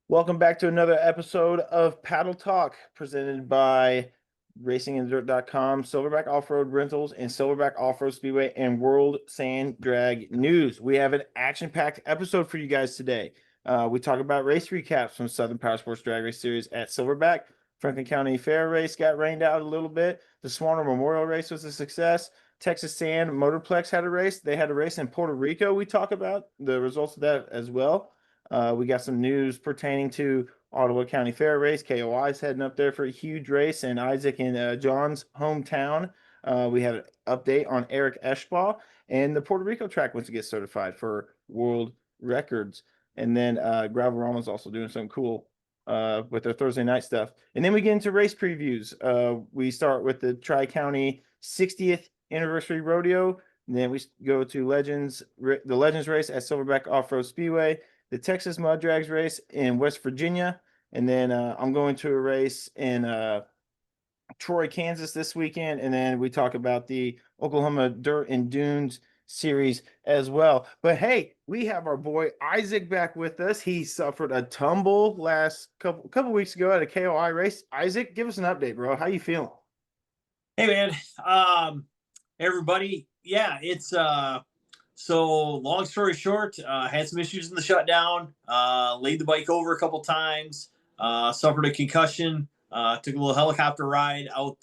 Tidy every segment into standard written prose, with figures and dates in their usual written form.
Welcome back to another episode of Paddle Talk presented by RacingInTheDirt.com, Silverback Off-Road Rentals, and Silverback Off-Road Speedway and World Sand Drag News. We have an action-packed episode for you guys today. We talk about race recaps from Southern Powersports Drag Race Series at Silverback. Franklin County Fair race got rained out a little bit. The Swanner Memorial Race was a success. Texas Sand Motorplex had a race. They had a race in Puerto Rico. We talk about the results of that as well. We got some news pertaining to Ottawa County Fair race. KOI is heading up there for a huge race in Isaac and John's hometown. We have an update on Erik Eshbaugh, and the Puerto Rico track wants to get certified for world records. And then Gravelrama is also doing something cool with their Thursday night stuff. And then we get into race previews. We start with the Tri-County 60th Anniversary Rodeo. And then we go to the Legends race at Silverback Off-Road Speedway, the Texas Muddrags race in West Virginia, and then I'm going to a race in Troy, Kansas this weekend, and then we talk about the Oklahoma Dirt and Dunes series as well. But hey, we have our boy Isaac back with us. He suffered a tumble last couple weeks ago at a KOI race. Isaac, give us an update, bro. How you feeling? Hey, man. Everybody. Yeah, it's so long story short, had some issues in the shutdown, laid the bike over a couple times, suffered a concussion, took a little helicopter ride out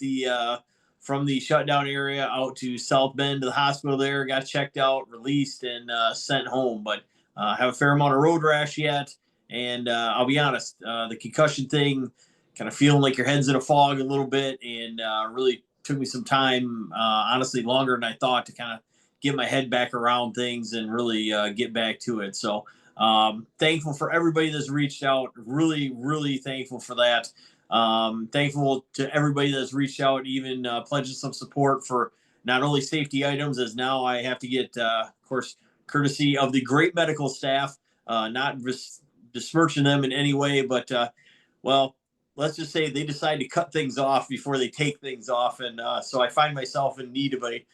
from the shutdown area out to South Bend to the hospital there, got checked out, released, and sent home. But have a fair amount of road rash yet. And I'll be honest, the concussion thing, kind of feeling like your head's in a fog a little bit, and really took me some time, honestly, longer than I thought to kind of get my head back around things and really get back to it. So thankful for everybody that's reached out. Really, really thankful for that. Thankful to everybody that's reached out, even pledging some support for not only safety items, as now I have to get, of course, courtesy of the great medical staff, not besmirching them in any way, but, well, let's just say they decide to cut things off before they take things off. And so I find myself in need of a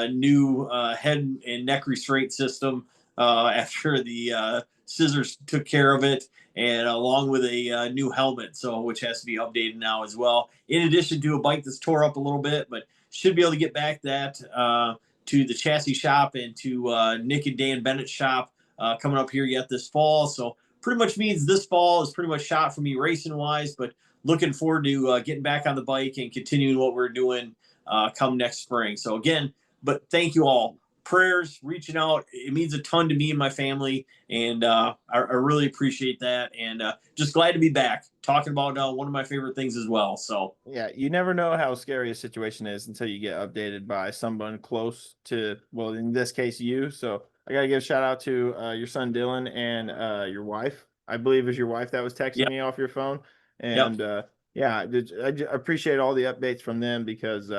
new head and neck restraint system after the scissors took care of it, and along with a new helmet, so which has to be updated now as well. In addition to a bike that's tore up a little bit, but should be able to get back that to the chassis shop and to Nick and Dan Bennett's shop coming up here yet this fall. So pretty much means this fall is pretty much shot for me racing wise, but looking forward to getting back on the bike and continuing what we're doing come next spring. So again, but thank you all. Prayers, reaching out, it means a ton to me and my family, and I really appreciate that. And just glad to be back talking about one of my favorite things as well. So yeah, you never know how scary a situation is until you get updated by someone close to, well, in this case, you. So I got to give a shout out to your son Dylan and your wife. I believe it was your wife that was texting me off your phone. And yeah, I appreciate all the updates from them because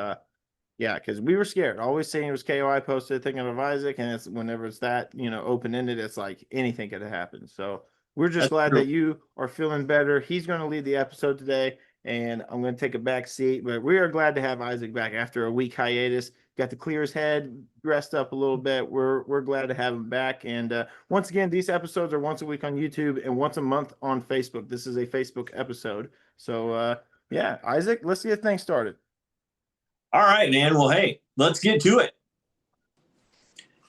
because we were scared. Always saying it was KOI posted, thinking of Isaac, and it's whenever it's that, open ended, it's like anything could have happened. So we're just glad that you are feeling better. He's going to lead the episode today, and I'm going to take a back seat. But we are glad to have Isaac back after a week hiatus. Got to clear his head, dressed up a little bit. We're glad to have him back. And once again, these episodes are once a week on YouTube and once a month on Facebook. This is a Facebook episode. So yeah, Isaac, let's get things started. All right, man. Well, hey, let's get to it.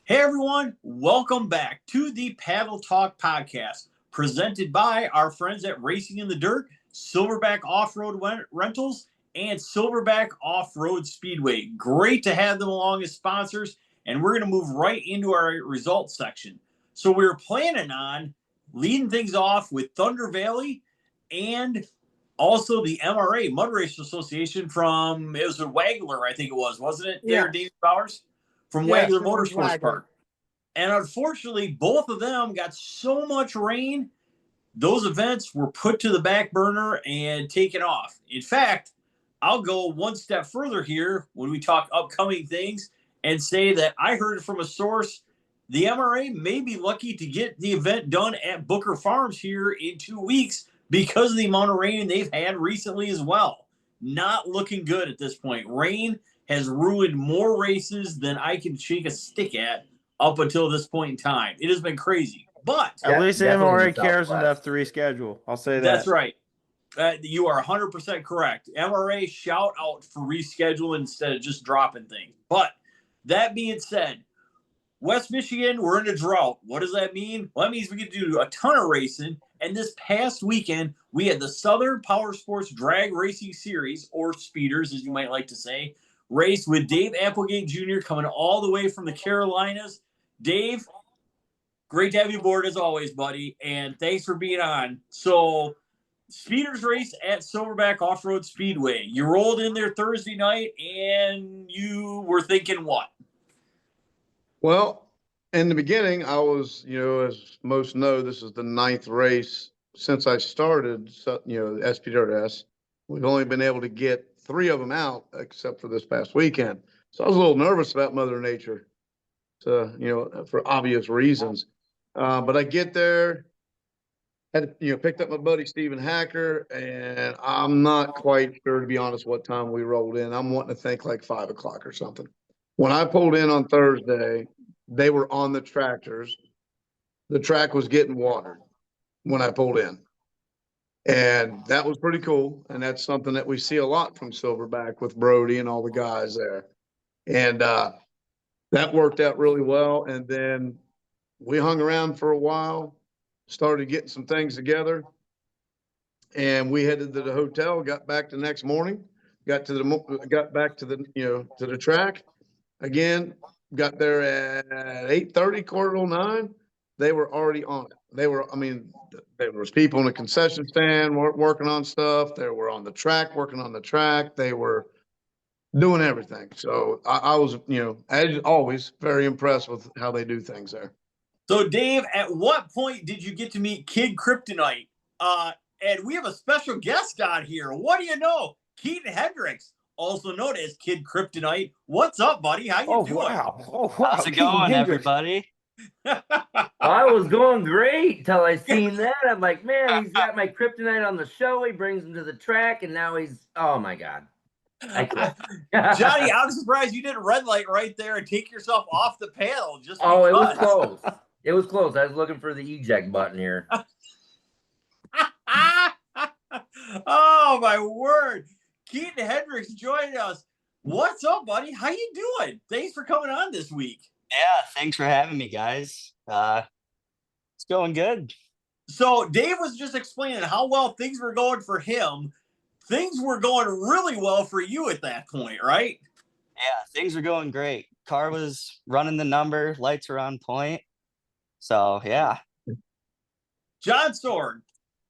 Hey, everyone. Welcome back to the Paddle Talk podcast, presented by our friends at Racing in the Dirt, Silverback Off-Road Rentals, and Silverback Off-Road Speedway. Great to have them along as sponsors, and we're going to move right into our results section. So we're planning on leading things off with Thunder Valley and also the MRA, Mud Race Association from, it was Wagler, I think it was, wasn't it? Yeah. There, David Bowers? From Wagler Motorsports Park. And unfortunately, both of them got so much rain, those events were put to the back burner and taken off. In fact, I'll go one step further here when we talk upcoming things and say that I heard it from a source. The MRA may be lucky to get the event done at Booker Farms here in 2 weeks because of the amount of rain they've had recently as well. Not looking good at this point. Rain has ruined more races than I can shake a stick at up until this point in time. It has been crazy. But At least definitely in MRA the cares Southwest. enough to reschedule. I'll say that. that's right. You are 100% correct. MRA, shout out for rescheduling instead of just dropping things. But that being said, West Michigan, we're in a drought. What does that mean? Well, that means we get to do a ton of racing. And this past weekend, we had the Southern Powersports Drag Racing Series, or Speeders, as you might like to say, race with Dave Applegate Jr. coming all the way from the Carolinas. Dave, great to have you aboard as always, buddy. And thanks for being on. So, Speeders race at Silverback Off-Road Speedway. You rolled in there Thursday night, and you were thinking what? Well, in the beginning, I was, as most know, this is the 9th race since I started, SPDRS. We've only been able to get 3 of them out, except for this past weekend. So I was a little nervous about Mother Nature, for obvious reasons. But I get there, picked up my buddy Stephen Hacker, and I'm not quite sure, to be honest, what time we rolled in. I'm wanting to think like 5 o'clock or something. When I pulled in on Thursday, they were on the tractors. The track was getting watered when I pulled in. And that was pretty cool. And that's something that we see a lot from Silverback with Brody and all the guys there. And that worked out really well. And then we hung around for a while, started getting some things together. And we headed to the hotel, got back the next morning, got back to the track. Again, got there at 8:30, 8:45. They were already on it. There was people in the concession stand working on stuff. They were on the track, working on the track. They were doing everything. So I was, as always, very impressed with how they do things there. So, Dave, at what point did you get to meet Kid Kryptonite? And we have a special guest on here. What do you know? Keaton Hendricks, also known as Kid Kryptonite. What's up, buddy? How you doing? Wow. Oh, wow. How's it going, everybody? I was going great till I seen that. I'm like, man, he's got my kryptonite on the show. He brings him to the track, and now he's, oh my God. Johnny, I'm surprised you didn't red light right there and take yourself off the panel. Just Oh, it was because. close. It was close. I was looking for the eject button here. Oh, my word. Keaton Hendricks joined us. What's up, buddy? How you doing? Thanks for coming on this week. Yeah, thanks for having me, guys. It's going good. So Dave was just explaining how well things were going for him. Things were going really well for you at that point, right? Yeah, things are going great. Car was running the number, lights were on point. So, yeah. John Sorg,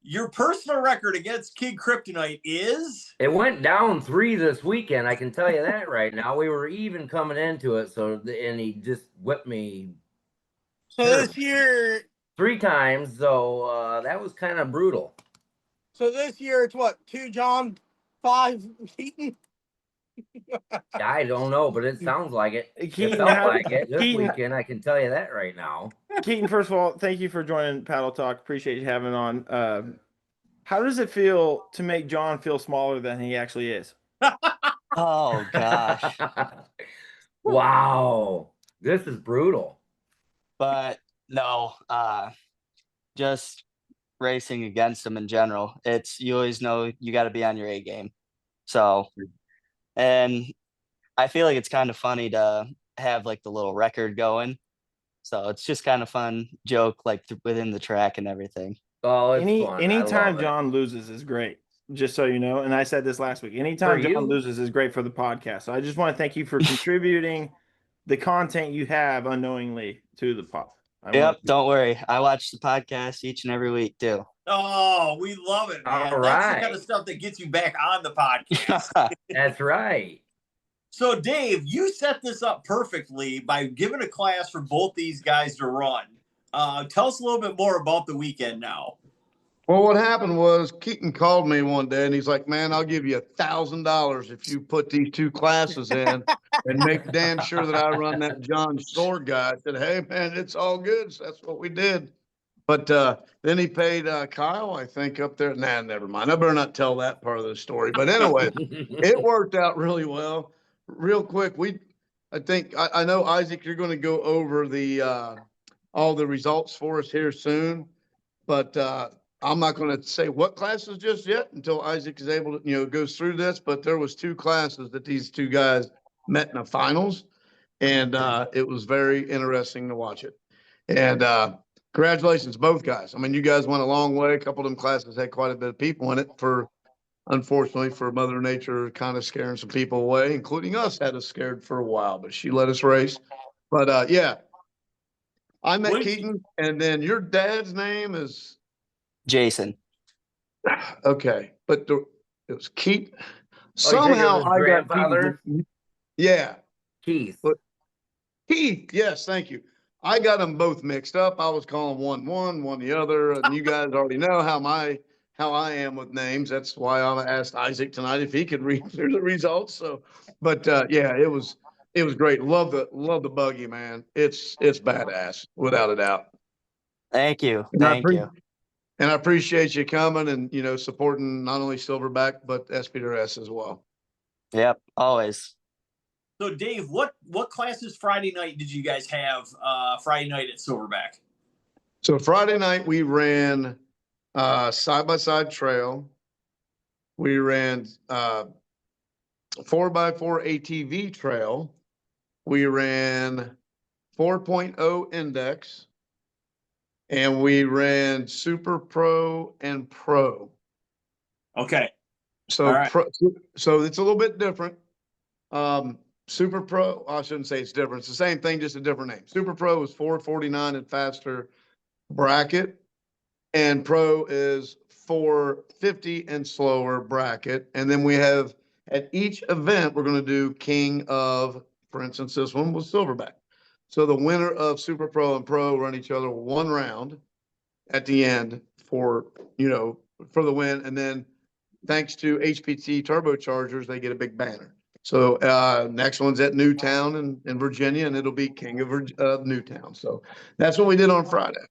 your personal record against Kid Kryptonite is? It went down 3 this weekend. I can tell you that right now. We were even coming into it, and he just whipped me. So this year, 3 times, so that was kind of brutal. so this year it's what, 2 John, 5 Keaton? I don't know, but it sounds like it. Keaton, It felt like it this Keaton- weekend. I can tell you that right now. Keaton, first of all, thank you for joining Paddle Talk. Appreciate you having on. How does it feel to make John feel smaller than he actually is? Oh, gosh. Wow. This is brutal. But no, just racing against them in general. You always know you got to be on your A game. So, and I feel like it's kind of funny to have like the little record going. So it's just kind of fun joke like within the track and everything. Oh, it's fun. I Anytime love it. John loses is great. Just so you know, and I said this last week. Anytime For John you. loses is great for the podcast. So I just want to thank you for contributing the content you have unknowingly to the pod. Yep, don't worry. I watch the podcast each and every week too. Oh, we love it, man. All That's the right. kind of stuff that gets you back on the podcast. That's right. So, Dave, you set this up perfectly by giving a class for both these guys to run. Tell us a little bit more about the weekend now. Well, what happened was Keaton called me one day and he's like, man, I'll give you $1,000 if you put these 2 classes in and make damn sure that I run that John Sorg guy. I said, hey, man, it's all good. So that's what we did. But then he paid Kyle, I think, up there. Nah, never mind. I better not tell that part of the story. But anyway, it worked out really well. Real quick, I know, Isaac, you're going to go over the all the results for us here soon. But I'm not going to say what classes just yet until Isaac is able to, goes through this. But there was 2 classes that these 2 guys met in the finals, and it was very interesting to watch it. And congratulations, both guys. I mean, you guys went a long way. A couple of them classes had quite a bit of people in it. Unfortunately, for Mother Nature, kind of scaring some people away, including us, had us scared for a while. But she let us race. But yeah, I met Keaton, and then your dad's name is Jason. okay, but it was Keith. Somehow I got grandfather. Yeah, Keith. But Keith, yes, thank you. I got them both mixed up. I was calling one the other, and you guys already know how I am with names. That's why I asked Isaac tonight if he could read through the results. So, but yeah, it was great. Love the buggy, man. It's badass without a doubt. Thank you. And Thank you. And I appreciate you coming and supporting not only Silverback but SPDRS as well. Yep, always. So Dave, what classes Friday night did you guys have Friday night at Silverback? So Friday night we ran side-by-side trail. We ran 4x4 ATV trail. We ran 4.0 index. And we ran Super Pro and Pro. Okay. So right. So it's a little bit different. Super Pro, I shouldn't say it's different. It's the same thing, just a different name. Super Pro is 449 and faster bracket, and Pro is 450 and slower bracket. And then we have at each event, we're going to do King of, for instance, this one was Silverback. So the winner of Super Pro and Pro run each other 1 round at the end for the win. And then thanks to HPT turbochargers, they get a big banner. So next one's at Newtown in Virginia, and it'll be King of Newtown. So that's what we did on Friday.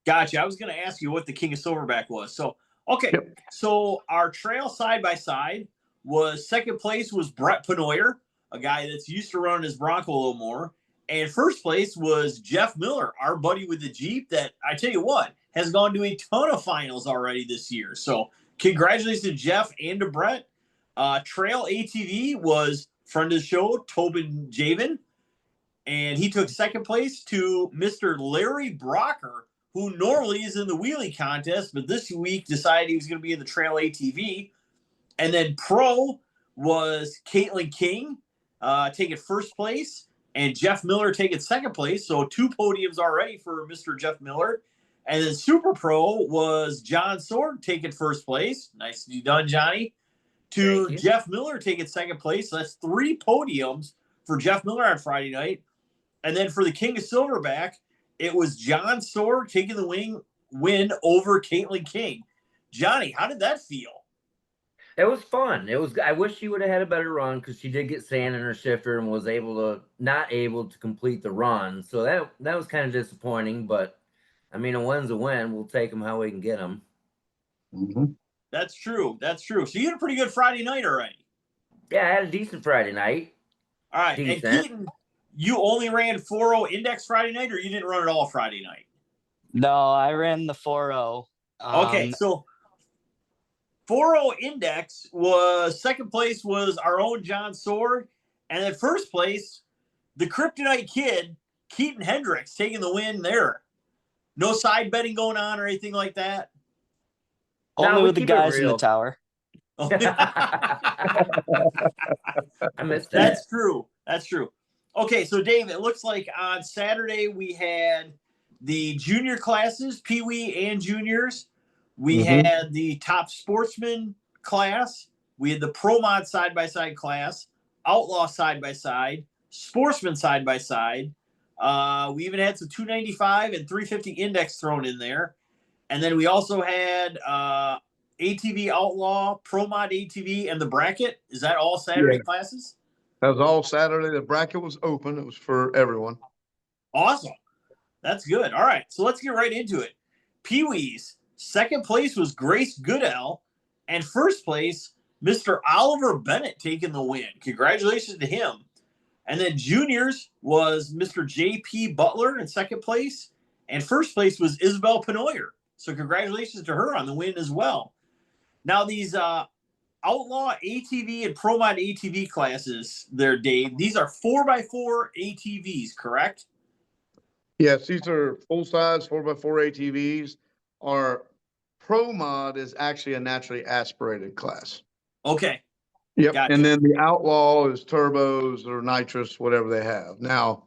Gotcha. I was going to ask you what the King of Silverback was. So, okay. Yep. So our trail side-by-side was second place was Brett Penoyer, a guy that's used to running his Bronco a little more. And first place was Jeff Miller, our buddy with the Jeep that, I tell you what, has gone to a ton of finals already this year. So congratulations to Jeff and to Brett. Trail ATV was friend of the show, Tobin Javen. And he took second place to Mr. Larry Brocker, who normally is in the wheelie contest, but this week decided he was going to be in the trail ATV. And then Pro was Caitlin King taking first place, and Jeff Miller taking second place. So 2 podiums already for Mr. Jeff Miller. And then Super Pro was John Sorg taking first place. Nicely done, Johnny. To Jeff Miller taking second place. So that's 3 podiums for Jeff Miller on Friday night. And then for the King of Silverback, it was John Sorg taking the win over Caitlin King. Johnny, how did that feel? It was fun. I wish she would have had a better run because she did get sand in her shifter and was not able to complete the run. So that was kind of disappointing. But I mean, a win's a win. We'll take them how we can get them. Mm-hmm. That's true. That's true. So you had a pretty good Friday night already. Yeah, I had a decent Friday night. All right. Decent. And Keaton, you only ran 4.0 index Friday night, or you didn't run it all Friday night? No, I ran the 4.0. Okay, so 4.0 index was second place was our own John Sorg, and then first place, the Kryptonite Kid, Keaton Hendricks, taking the win there. No side betting going on or anything like that. Only with the guys in the tower. I missed that. That's true. That's true. Okay, so Dave, it looks like on Saturday we had the junior classes, Pee Wee and juniors. We had the top sportsman class. We had the Pro Mod side-by-side class, Outlaw side-by-side, Sportsman side-by-side. We even had some 295 and 350 index thrown in there. And then we also had ATV Outlaw, Pro Mod ATV, and the bracket. Is that all Saturday classes? That was all Saturday. The bracket was open. It was for everyone. Awesome. That's good. All right. So let's get right into it. Pee Wee's second place was Grace Goodell, and first place, Mr. Oliver Bennett taking the win. Congratulations to him. And then juniors was Mr. J.P. Butler in second place, And first place was Isabel Penoyer. So congratulations to her on the win as well. Now these Outlaw ATV and Pro Mod ATV classes there, Dave, these are 4x4 ATVs, correct? Yes, these are full-size 4x4 ATVs. Our Pro Mod is actually a naturally aspirated class. Okay. Yep, Gotcha. and then the Outlaw is turbos or nitrous, whatever they have. Now,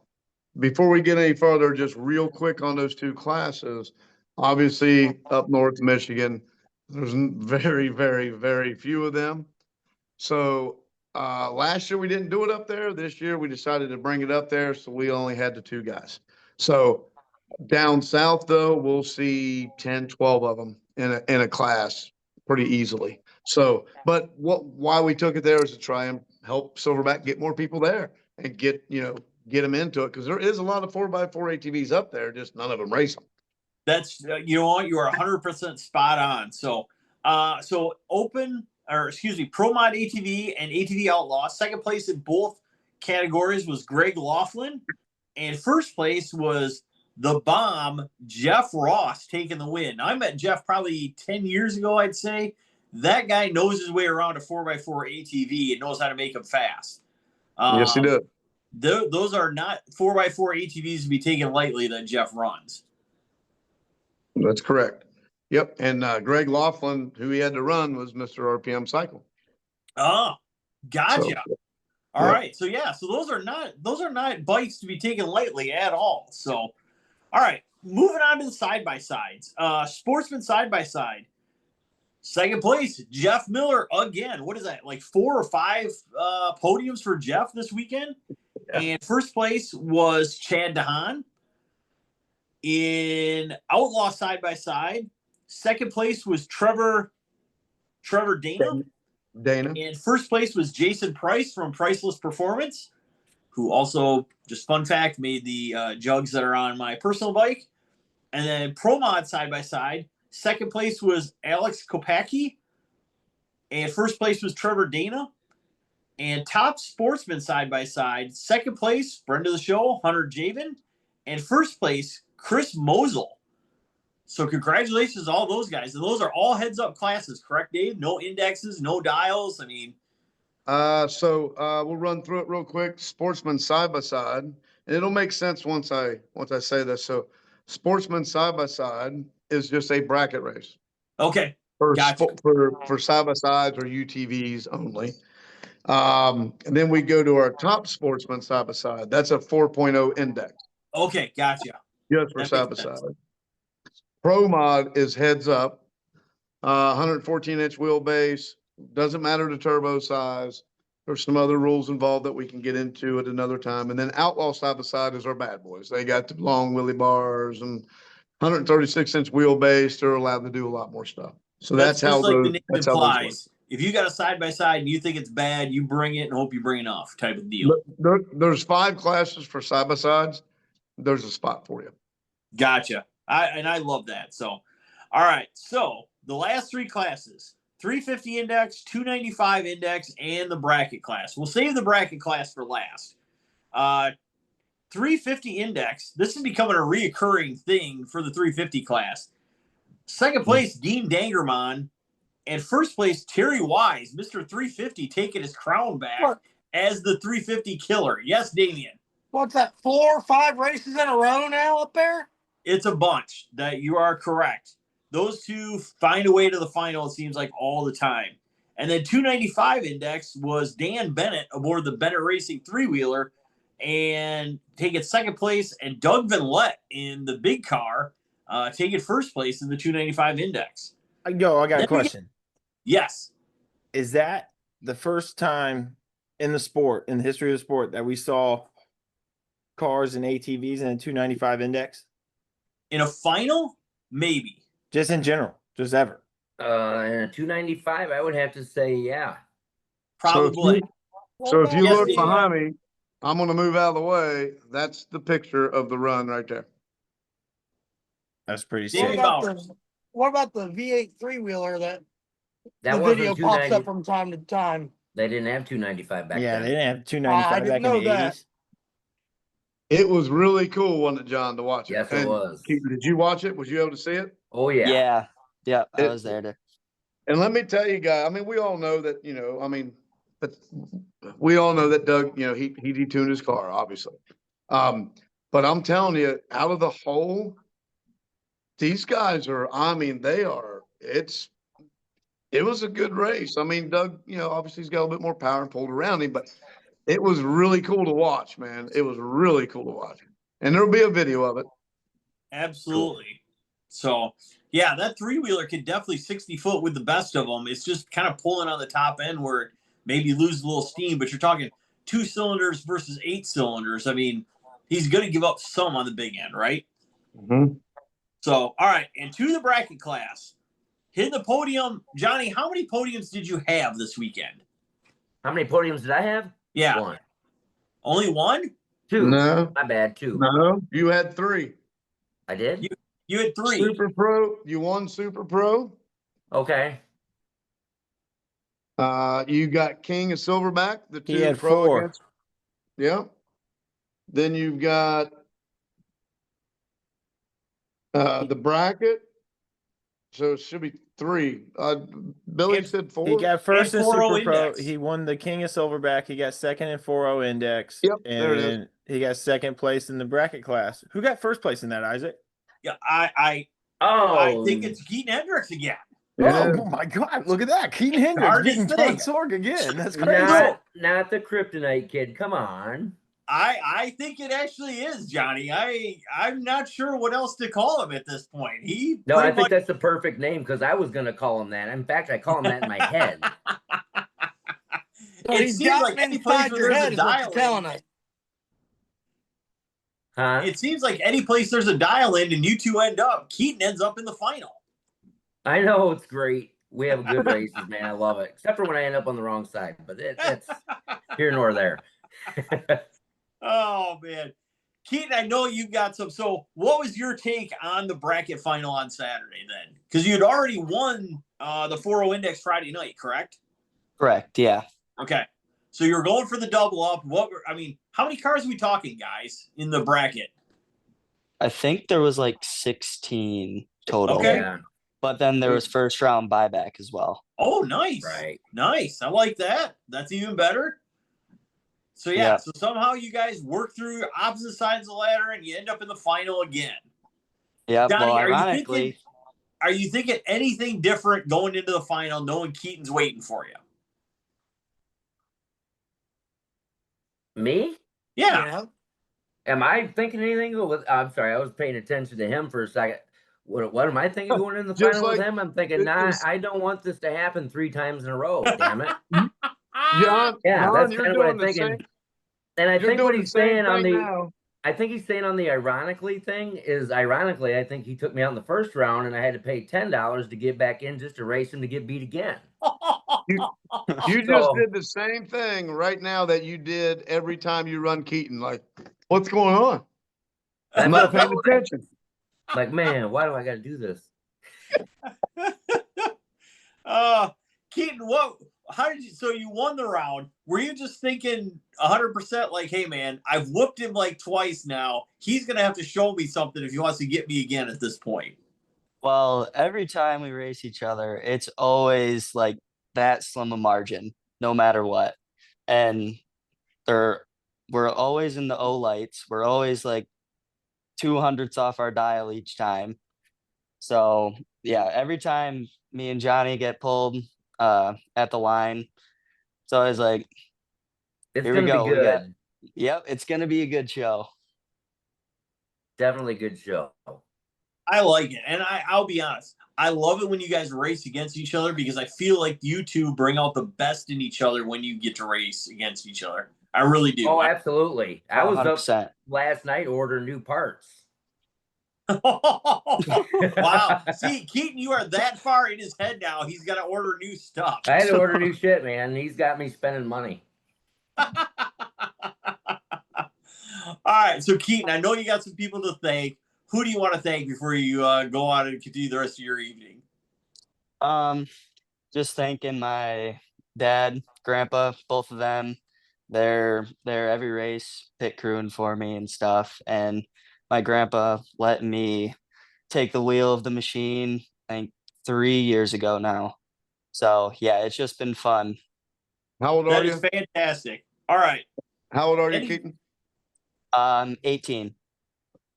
before we get any further, just real quick on those two classes, obviously up north Michigan, there's very, very, very few of them. So last year we didn't do it up there. This year we decided to bring it up there, so we only had the two guys. So down south though, we'll see 10, 12 of them in a class pretty easily. So, but why we took it there is to try and help Silverback get more people there and get them into it, because there is a lot of 4x4 ATVs up there, just none of them race them. That's you know what, you are 100% spot on. So Pro Mod ATV and ATV Outlaw, second place in both categories was Greg Laughlin, and first place was the bomb Jeff Ross taking the win. Now, I met Jeff probably 10 years ago, I'd say. That guy knows his way around a 4x4 ATV and knows how to make them fast. Yes, he did. Those are not 4x4 ATVs to be taken lightly that Jeff runs. That's correct. Yep. And Greg Laughlin, who he had to run, was Mr. RPM Cycle. Oh, gotcha. So, all right. So so those are not bikes to be taken lightly at all. So, all right, moving on to the side-by-sides. Sportsman side-by-side. Second place, Jeff Miller again. What is that, like 4 or 5 podiums for Jeff this weekend? Yeah. And first place was Chad DeHaan. In Outlaw side-by-side, second place was Trevor Dana. And first place was Jason Price from Priceless Performance, who also, just fun fact, made the jugs that are on my personal bike. And then Pro Mod side-by-side, second place was Alex Kopacki, and first place was Trevor Dana. And top sportsman side-by-side, second place, friend of the show, Hunter Javen, and first place, Chris Mosel. So congratulations to all those guys. And those are all heads-up classes, correct, Dave? No indexes, no dials. I mean, we'll run through it real quick. Sportsman side-by-side, and it'll make sense once I say this. So sportsman side-by-side is just a bracket race. Okay. Gotcha. For side-by-sides or UTVs only. And then we go to our top sportsman side-by-side. That's a 4.0 index. Okay, gotcha. Just for side-by-side. Pro Mod is heads up, 114-inch wheelbase. Doesn't matter the turbo size. There's some other rules involved that we can get into at another time. And then Outlaw side-by-side is our bad boys. They got the long wheelie bars and 136-inch wheelbase. They're allowed to do a lot more stuff. So that's how like the name implies. If you got a side-by-side and you think it's bad, you bring it and hope you bring enough type of deal. There's 5 classes for side-by-sides. There's a spot for you. Gotcha. I love that. So, all right. So the last 3 classes, 350 index, 295 index, and the bracket class. We'll save the bracket class for last. 350 index. This is becoming a reoccurring thing for the 350 class. Second place, Dean Dangermon. And first place, Terry Wise, Mr. 350, taking his crown back as the 350 killer. Yes, Damian. What's that, 4 or 5 races in a row now up there? It's a bunch. That you are correct. Those two find a way to the final, it seems like, all the time. And then 295 index was Dan Bennett aboard the Bennett Racing 3-wheeler and taking second place, and Doug Van Lett in the big car taking first place in the 295 index. I got a question. Yes. Is that the first time in the sport, in the history of the sport, that we saw cars and ATVs in a 295 index? In a final? Maybe. Just in general, just ever. In a 295, I would have to say, yeah. Probably. So if you look behind me, I'm going to move out of the way. That's the picture of the run right there. That's pretty sick. What about the V8 3-wheeler that the wasn't video pops up from time to time? They didn't have 295 back then. Yeah, they didn't have 295 back in the 80s. It was really cool, wasn't it, John, to watch it? Yes, it And was. Keaton, did you watch it? Was you able to see it? Oh yeah. Yeah. Yeah. I It- was there to. And let me tell you, guys, I mean, we all know that, but we all know that Doug, he detuned his car, obviously. But I'm telling you, out of the whole, these guys are, it was a good race. I mean, Doug, obviously he's got a little bit more power and pulled around him, but it was really cool to watch, man. It was really cool to watch. And there'll be a video of it. Absolutely. So, yeah, that three-wheeler could definitely 60-foot with the best of them. It's just kind of pulling on the top end where it maybe loses a little steam, but you're talking 2 cylinders versus 8 cylinders. I mean, he's going to give up some on the big end, right? Mm-hmm. So, all right, and to the bracket class. Hit the podium. Johnny, how many podiums did you have this weekend? How many podiums did I have? Yeah. 1. Only 1? 2. No. My bad, 2. No, you had 3. I did? You had 3. Super Pro, you won Super Pro. Okay. You got King of Silverback, the He 2 had pro 4. against. Yeah. Then you've got the bracket. So it should be 3. Billy said 4. He got first in And 4-0 Super Pro. index. He won the King of Silverback. He got second in 4-0 index. Yep, there it is. And he got second place in the bracket class. Who got first place in that, Isaac? Yeah, I Oh, think it's Keaton Hendricks again. Oh my God! Look at that, Keaton Hendricks Hard to getting say. John Sorg again. That's crazy. not the kryptonite kid. Come on. I think it actually is, Johnny. I'm not sure what else to call him at this point. No, I think that's the perfect name because I was going to call him that. In fact, I call him that in my head. So It he's seems got like him any place inside where your there's a head is what dial you're telling in. us. Huh? It seems like any place there's a dial in and you two end up, Keaton ends up in the final. I know, it's great. We have good races, man. I love it. Except for when I end up on the wrong side, but that's here nor there. Oh man, Keaton, I know you got some. So, what was your take on the bracket final on Saturday then? Because you'd already won the 4-0 index Friday night, correct? Correct. Yeah. Okay, so you're going for the double up. How many cars are we talking, guys, in the bracket? I think there was like 16 total. Okay. Yeah, But then there was first round buyback as well. Oh, nice. right. Nice. I like that. That's even better. So, Yeah. So somehow you guys work through opposite sides of the ladder and you end up in the final again. Yeah. Donnie, Well, are ironically, you thinking anything different going into the final knowing Keaton's waiting for you? Me? Yeah. Am I thinking anything? I'm sorry, I was paying attention to him for a second. What am I thinking going in the Just final with like him? I'm thinking, it nah, was- I don't want this to happen 3 times in a row. Damn it. John, Yeah, John, that's you're kind of what doing I'm the thinking. same. And I You're think what doing the he's same saying on thing the now. I think he's saying on the ironically thing is ironically, I think he took me out in the first round and I had to pay $10 to get back in just to race him to get beat again. You just So- did the same thing right now that you did every time you run Keaton. Like, what's going on? I'm not paying attention. Like, man, why do I got to do this? Keaton, so you won the round. Were you just thinking 100% like, hey man, I've whooped him like twice now. He's going to have to show me something if he wants to get me again at this point. well, every time we race each other, it's always like that slim a margin, no matter what. And we're always in the O lights. We're always like 200ths off our dial each time. So yeah, every time me and Johnny get pulled at the line, it's always like, It's here we gonna go. be We good. got, yep, it's gonna be a good show. Definitely good show. I like it. And I'll be honest. I love it when you guys race against each other because I feel like you two bring out the best in each other when you get to race against each other. I really do. Oh, absolutely. I was up 100%. last night ordering new parts. Wow. See, Keaton, you are that far in his head now. He's got to order new stuff. I had to order new shit, man. He's got me spending money. All right. So, Keaton, I know you got some people to thank. Who do you want to thank before you go on and continue the rest of your evening? Just thanking my dad, grandpa, both of them. They're every race pit crewing for me and stuff. And my grandpa let me take the wheel of the machine, I think 3 years ago now. So yeah, it's just been fun. How old are That is you? fantastic. All right. How old are you, Any- Keaton? 18.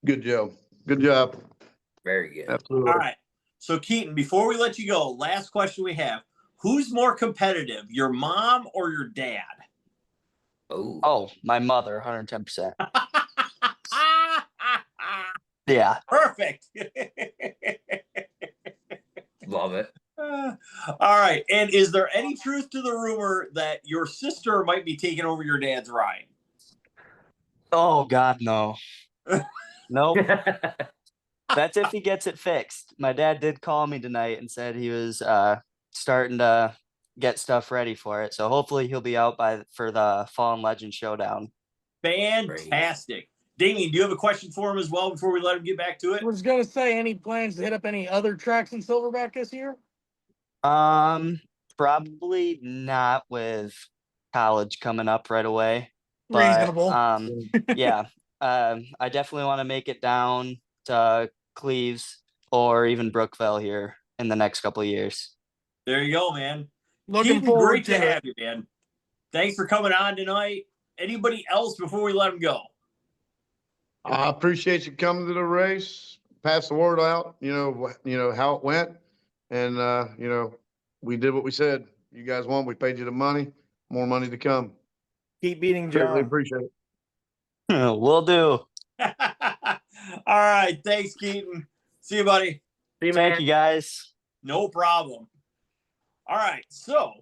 Good job. Good job. Very good. Absolutely. All right. So Keaton, before we let you go, last question we have. Who's more competitive, your mom or your dad? Oh, my mother, 110%. Yeah. Perfect. Love it. All right. And is there any truth to the rumor that your sister might be taking over your dad's ride? Oh God, no. Nope. That's if he gets it fixed. My dad did call me tonight and said he was starting to get stuff ready for it. So hopefully he'll be out for the Fallen Legend Showdown. Fantastic. Damian, do you have a question for him as well before we let him get back to it? I was gonna say, any plans to hit up any other tracks in Silverback this year? Probably not with college coming up right away. But Reasonable. yeah. I definitely want to make it down to Cleves or even Brookville here in the next couple of years. There you go, man. Looking Keaton, forward great to to it. have you, man. Thanks for coming on tonight. Anybody else before we let him go? I appreciate you coming to the race, pass the word out, how it went. And, we did what we said. You guys won. We paid you the money, more money to come. Keep beating Greatly John. appreciate it. Will do. All right. Thanks, Keaton. See you, buddy. See you, Thank man. you, guys. No problem. All right. So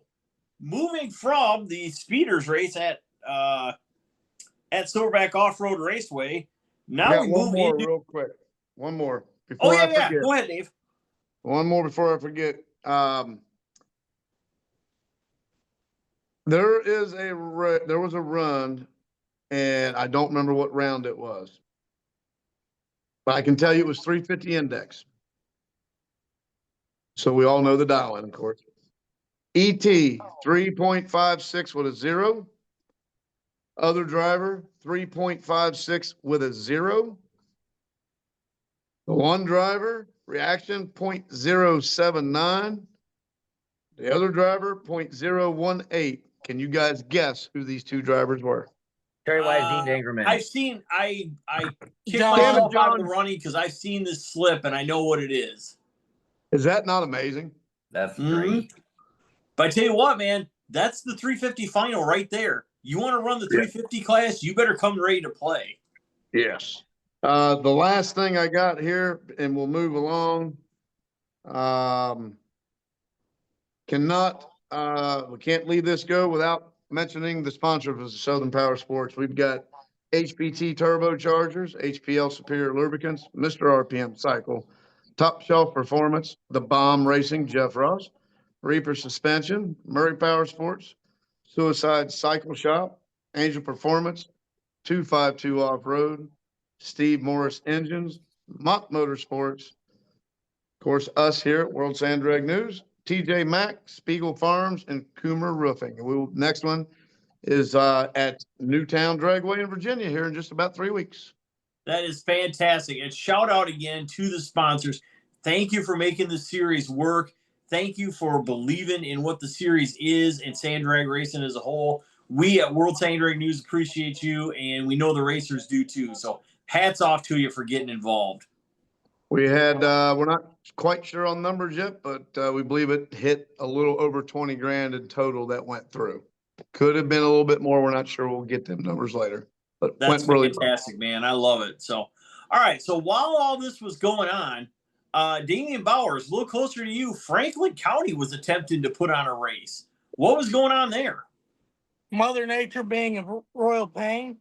moving from the speeders race at Silverback Off-Road Raceway, I now got we one move more into. real quick. One more Oh, before I yeah. forget. Go ahead, Dave. One more before I forget. There was a run, and I don't remember what round it was, but I can tell you it was 350 index. So we all know the dial-in, of course. ET 3.56 with a 0. Other driver 3.56 with a 0. The one driver reaction 0.079. The other driver 0.018. Can you guys guess who these two drivers were? Terry Wise, Dean Dangerman. I've seen. I kicked John. myself Damn it, out of the John. running because I've seen this slip and I know what it is. Is that not amazing? That's Mhm. great. But I tell you what, man, that's the 350 final right there. You want to run the Yeah. 350 class, you better come ready to play. Yes. The last thing I got here, and we'll move along. We can't leave this go without mentioning the sponsor of the Southern Powersports. We've got HPT turbochargers, HPL superior lubricants, Mr. RPM cycle, Top Shelf Performance, The Bomb Racing, Jeff Ross, Reaper Suspension, Murray Powersports, Suicide Cycle Shop, Angel Performance, 252 Off-Road, Steve Morris Engines, Mott Motorsports, of course, us here at World Sand Drag News, TJ Mack, Spiegel Farms, and Coomer Roofing. Next one is at Newtown Dragway in Virginia here in just about 3 weeks. That is fantastic. And shout out again to the sponsors. Thank you for making the series work. Thank you for believing in what the series is and sand drag racing as a whole. We at World Sand Drag News appreciate you, and we know the racers do too. So hats off to you for getting involved. We had, we're not quite sure on numbers yet, but we believe it hit a little over 20 grand in total that went through. Could have been a little bit more. We're not sure. We'll get them numbers later, but That's went really well. fantastic, man. I love it. So, all right. So while all this was going on, Damian Bowers, a little closer to you, Franklin County was attempting to put on a race. What was going on there? Mother Nature being a royal pain.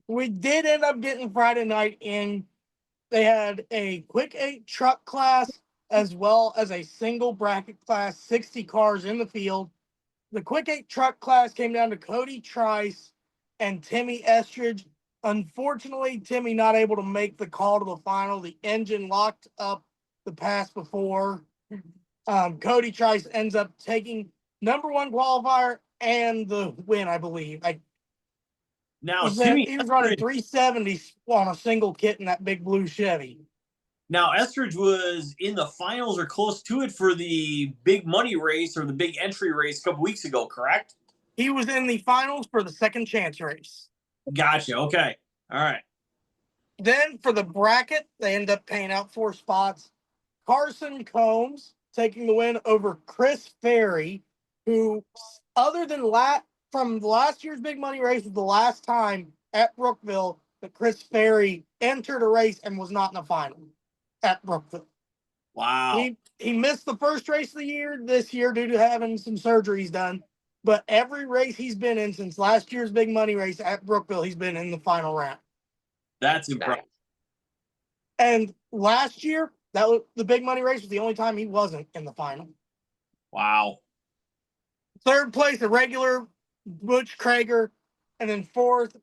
We did end up getting Friday night in. They had a quick 8 truck class as well as a single bracket class, 60 cars in the field. The quick 8 truck class came down to Cody Trice and Timmy Estridge. Unfortunately, Timmy not able to make the call to the final. The engine locked up the pass before. Cody Trice ends up taking number 1 qualifier and the win, I believe. Now, He was running 370 on a single kit in that big blue Chevy. Now, Estridge was in the finals or close to it for the big money race or the big entry race a couple weeks ago, correct? He was in the finals for the second chance race. Gotcha. Okay. All right. Then for the bracket, they ended up paying out 4 spots. Carson Combs taking the win over Chris Ferry, who, other than from last year's big money race, was the last time at Brookville that Chris Ferry entered a race and was not in the final at Brookville. Wow. He missed the first race of the year this year due to having some surgeries done. But every race he's been in since last year's big money race at Brookville, he's been in the final round. That's impressive. And last year, that was the big money race was the only time he wasn't in the final. Wow. Third place, a regular Butch Krager, and then fourth,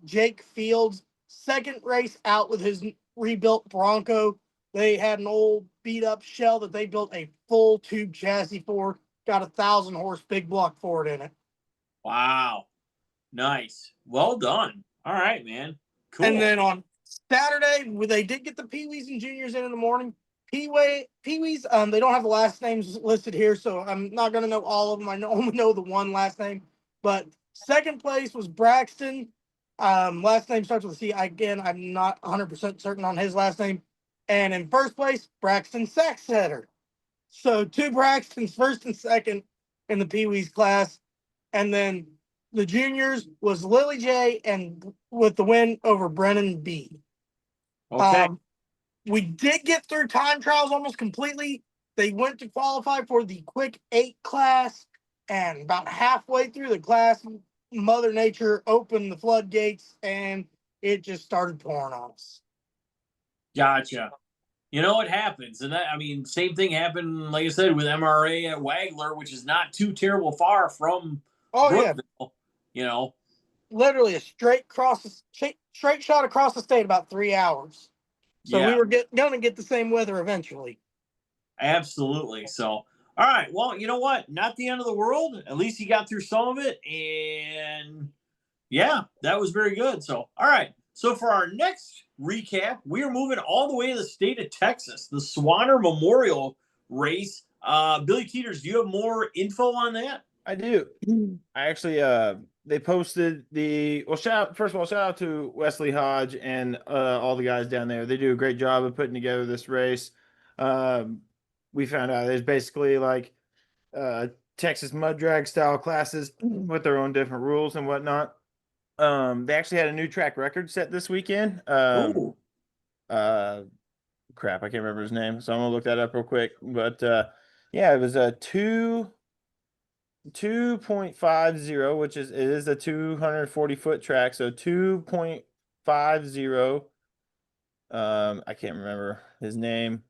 Jake Fields. Second race out with his rebuilt Bronco. They had an old beat up shell that they built a full tube chassis for. Got 1,000 horse big block Ford in it. Wow. Nice. Well done. All right, man. Cool. And then on Saturday, they did get the Pee-wees and juniors in the morning. Pee-wees, they don't have the last names listed here, so I'm not going to know all of them. I only know the one last name. But second place was Braxton. Last name starts with a C. Again, I'm not 100% certain on his last name. And in first place, Braxton Sacksetter. So 2 Braxtons, first and second in the Pee-wees class. And then the juniors was Lily J. and with the win over Brennan B. Okay. We did get through time trials almost completely. They went to qualify for the quick 8 class, and about halfway through the class, Mother Nature opened the floodgates, and it just started pouring on us. Gotcha. You know what happens, and that, I mean, same thing happened, like I said, with MRA at Wagler, which is not too terrible far from Brookville. You know, literally a straight shot across the state, about 3 hours. So we were gonna get the same weather eventually. Absolutely. So, all right. Well, you know what? Not the end of the world. At least you got through some of it, and yeah, that was very good. So, all right. So for our next recap, we are moving all the way to the state of Texas, the Swanner Memorial Race. Billy Teeters, do you have more info on that? I do. I actually, they posted shout out to Wesley Hodge and all the guys down there. They do a great job of putting together this race. We found out there's basically like Texas Muddrag style classes with their own different rules and whatnot. They actually had a new track record set this weekend. Crap, I can't remember his name, so I'm gonna look that up real quick. But yeah, it was a 2.50, which is a 240-foot track, so 2.50. I can't remember his name,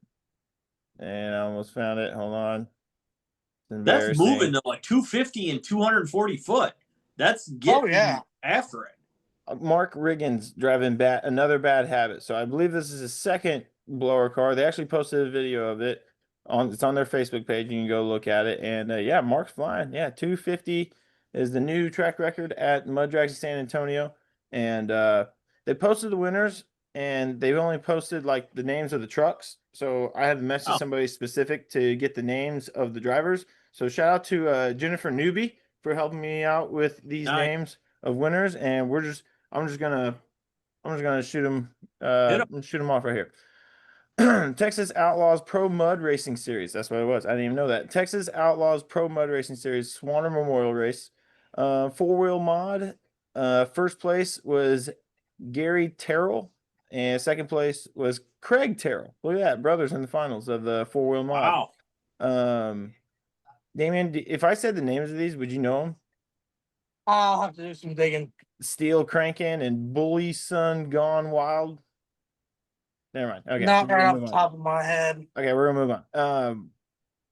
and I almost found it. Hold on. That's moving though, like 250 and 240 foot. That's getting after it. Mark Riggins driving another bad habit. So I believe this is his second blower car. They actually posted a video of it. It's on their Facebook page. You can go look at it. And yeah, Mark's flying. Yeah, 250 is the new track record at Muddrags in San Antonio. And they posted the winners, and they've only posted like the names of the trucks. So I had to message somebody specific to get the names of the drivers. So shout out to Jennifer Newby for helping me out with these names of winners. And I'm just gonna shoot them off right here. Texas Outlaws Pro Mud Racing Series. That's what it was. I didn't even know that. Texas Outlaws Pro Mud Racing Series Swanner Memorial Race. 4-wheel mod. First place was Gary Terrell, and second place was Craig Terrell. Look at that, brothers in the finals of the 4-wheel mod. Wow. Damian, if I said the names of these, would you know them? I'll have to do some digging. Steel Cranking and Bully Sun Gone Wild. Never mind. Okay. Not right off the top of my head. Okay, we're gonna move on.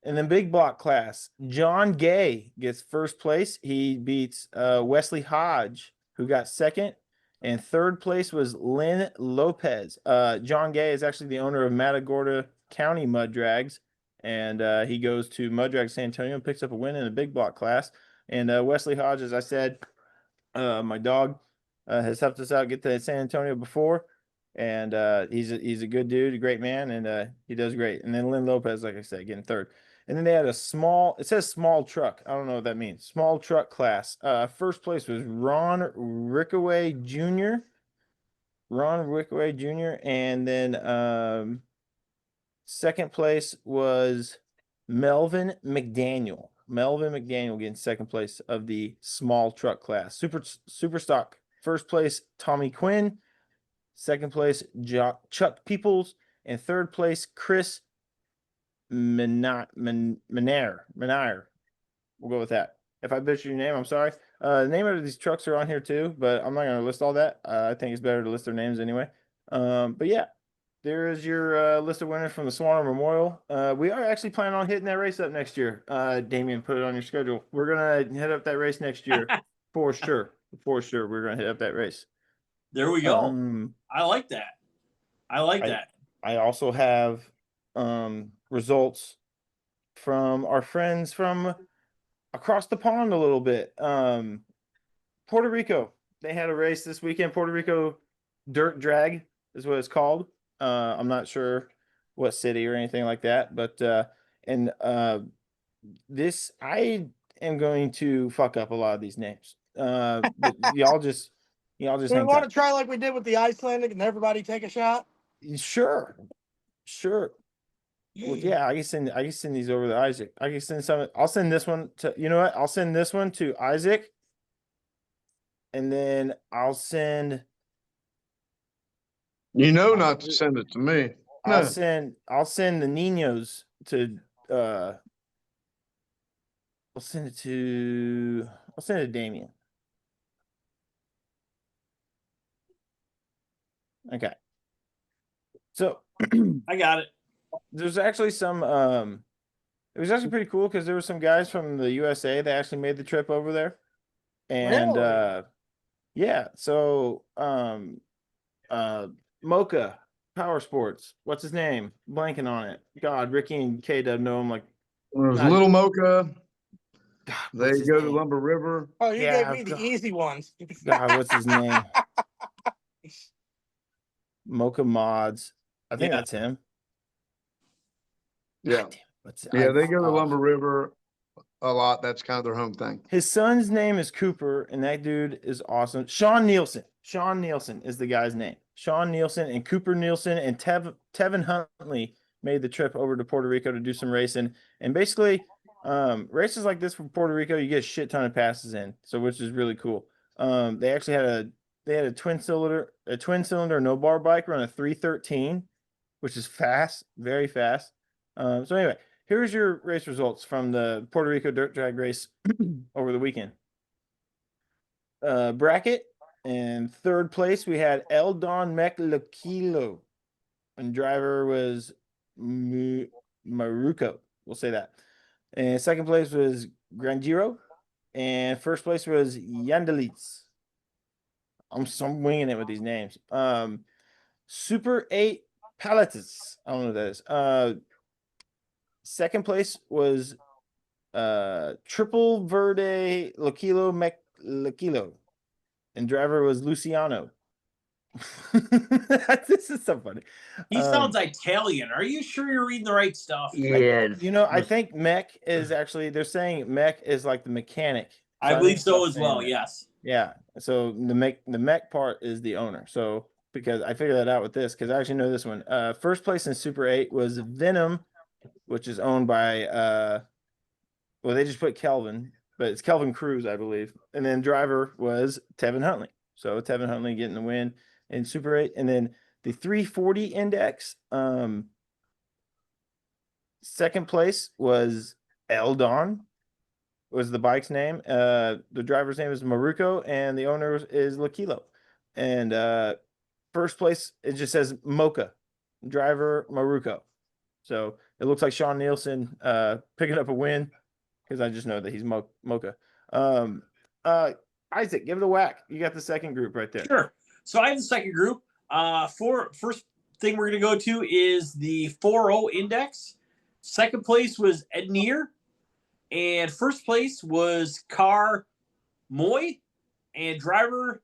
In the big block class, John Gay gets first place. He beats Wesley Hodge, who got second, and third place was Lynn Lopez. John Gay is actually the owner of Matagorda County Mud Drags, and he goes to Muddrags San Antonio and picks up a win in the big block class. And Wesley Hodge, as I said, my dog has helped us out get to San Antonio before, and he's a good dude, a great man, and he does great. And then Lynn Lopez, like I said, getting third. And then they had a small, it says small truck. I don't know what that means. Small truck class. First place was Ron Rickaway Jr. And then second place was Melvin McDaniel. Melvin McDaniel getting second place of the small truck class. Super stock. First place, Tommy Quinn. Second place, Chuck Peoples. And third place, Chris Menaire. We'll go with that. If I butcher your name, I'm sorry. The name of these trucks are on here too, but I'm not going to list all that. I think it's better to list their names anyway. But yeah, there is your list of winners from the Swanner Memorial. We are actually planning on hitting that race up next year. Damian, put it on your schedule. We're going to head up that race next year for sure. For sure, we're going to hit up that race. There we go. I like that. I also have results from our friends from across the pond a little bit. Puerto Rico, they had a race this weekend. Puerto Rico Dirt Drag is what it's called. I'm not sure what city or anything like that, but this, I am going to fuck up a lot of these names. But y'all just We want to try like we did with the Icelandic and everybody take a shot. Sure. Well, yeah, I can send these over to Isaac. I can send some. I'll send this one to, you know what? I'll send this one to Isaac, and then I'll send. Not to send it to me. I'll send the Ninos to. I'll send it to Damian. Okay. So I got it. There's actually some it was actually pretty cool because there were some guys from the USA that actually made the trip over there. And yeah, so Mocha Powersports, what's his name? Blanking on it. God, Ricky and K-Dub know him like There's Little Mocha. God, They go to Lumber River. Oh, you gave me the easy ones. God, what's his name? Mocha Mods. I think that's him. Yeah. They go to Lumber River a lot. That's kind of their home thing. His son's name is Cooper, and that dude is awesome. Sean Nielsen is the guy's name. Sean Nielsen and Cooper Nielsen and Tevin Huntley made the trip over to Puerto Rico to do some racing. And basically, races like this from Puerto Rico, you get a shit ton of passes in, so which is really cool. They actually had a twin cylinder no bar bike run a 313, which is fast, very fast. So anyway, here's your race results from the Puerto Rico Dirt Drag race over the weekend. Bracket, and third place we had Eldon Meklikilo, and driver was Maruko. We'll say that. And second place was Granjiro, and first place was Yandelitz. I'm winging it with these names. Super 8 Palettes. I don't know what that is. Second place was Triple Verde Lokilo, and driver was Luciano. This is so funny. He sounds Italian. Are you sure you're reading the right stuff? Yeah. I think mech is actually, they're saying mech is like the mechanic. So I believe so as well. Yes. Yeah. So the mech part is the owner. So because I figured that out with this, because I actually know this one. First place in Super 8 was Venom, which is owned by well, they just put Kelvin, but it's Kelvin Cruz, I believe. And then driver was Tevin Huntley. So Tevin Huntley getting the win in Super 8. And then the 340 index, second place was Eldon, was the bike's name. The driver's name is Maruko, and the owner is Lakilo. And first place, it just says Mocha, driver Maruko. So it looks like Sean Nielsen picking up a win, because I just know that he's Mocha. Isaac, give it a whack. You got the second group right there. Sure. So I have the second group. First thing we're going to go to is the 4.0 index. Second place was Ednir. And first place was Car Moy and driver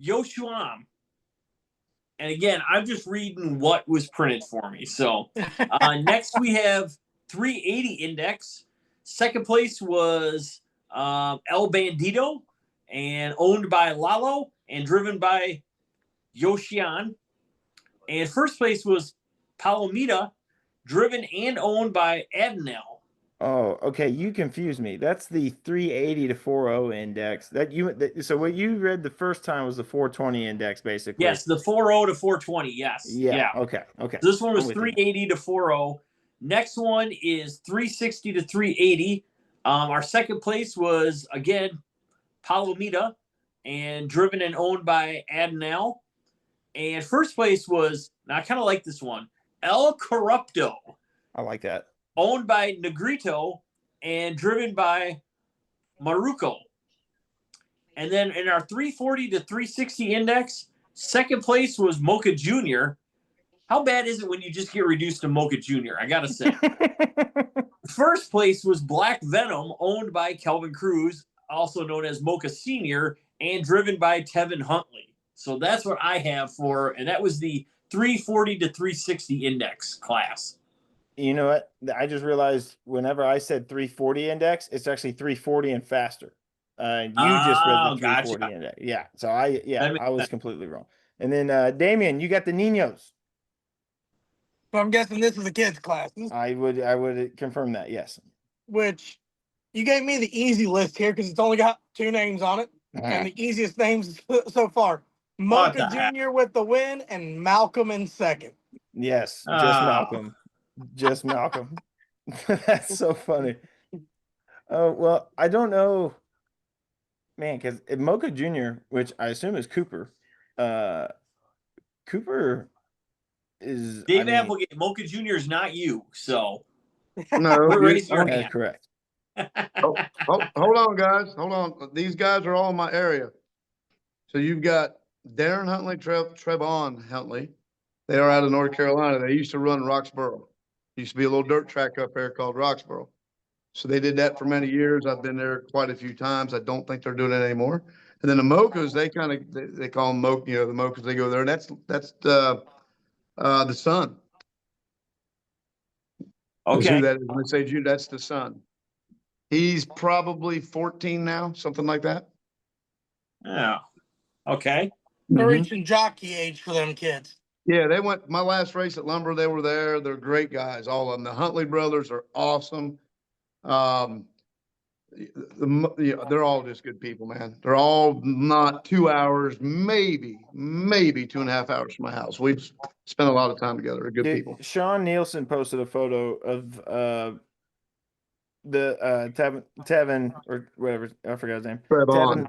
Yoshuam. And again, I'm just reading what was printed for me. So next we have 380 Index. Second place was El Bandito and owned by Lalo and driven by Yoshian. And first place was Palomita, driven and owned by Adnel. Oh, okay. You confused me. That's the 380 to 40 index. So what you read the first time was the 420 index, basically. Yes, the 40 to 420. Yes. Yeah. Okay. Okay. This one was I'm with you. 380 to 40. Next one is 360 to 380. Our second place was again Palomita and driven and owned by Adnel. And first place was, now I kind of like this one, El Corrupto, I like that. owned by Negrito and driven by Maruco. And then in our 340 to 360 index, second place was Mocha Jr. How bad is it when you just get reduced to Mocha Jr.? I got to say. First place was Black Venom, owned by Kelvin Cruz, also known as Mocha Sr., and driven by Tevin Huntley. So that's what I have for, and that was the 340 to 360 index class. You know what? I just realized whenever I said 340 index, it's actually 340 and faster. You just read the 340 gotcha. index. Yeah. So I was sense. completely wrong. And then Damian, you got the Ninos. So I'm guessing this is the kids' class. I would confirm that. Yes. Which you gave me the easy list here because it's only got 2 names on it. And the easiest names so far. Mocha Jr. with the win and Malcolm in second. Yes, just Malcolm. Just Malcolm. That's so funny. Oh, well, I don't know, man, because Mocha Jr., which I assume is Cooper, Cooper is Dave Applegate, Mocha Jr. is not you, so No, raise your that's hand. correct. hold on, guys. Hold on. These guys are all in my area. So you've got Darren Huntley, Trevon Huntley. They are out of North Carolina. They used to run Roxborough. Used to be a little dirt track up there called Roxborough. So they did that for many years. I've been there quite a few times. I don't think they're doing it anymore. And then the Mochas, they call them Mocha, the Mochas, they go there. And that's the son. Okay. Who that is. When they say Jude, that's the son. He's probably 14 now, something like that. Yeah. Okay. They're reaching jockey age for them kids. Yeah, they went my last race at Lumber. They were there. They're great guys, all of them. The Huntley brothers are awesome. They're all just good people, man. They're all not 2 hours, maybe 2.5 hours from my house. We've spent a lot of time together. They're good people. Sean Nielsen posted a photo of the Tevin or whatever, I forgot his name. Tevin.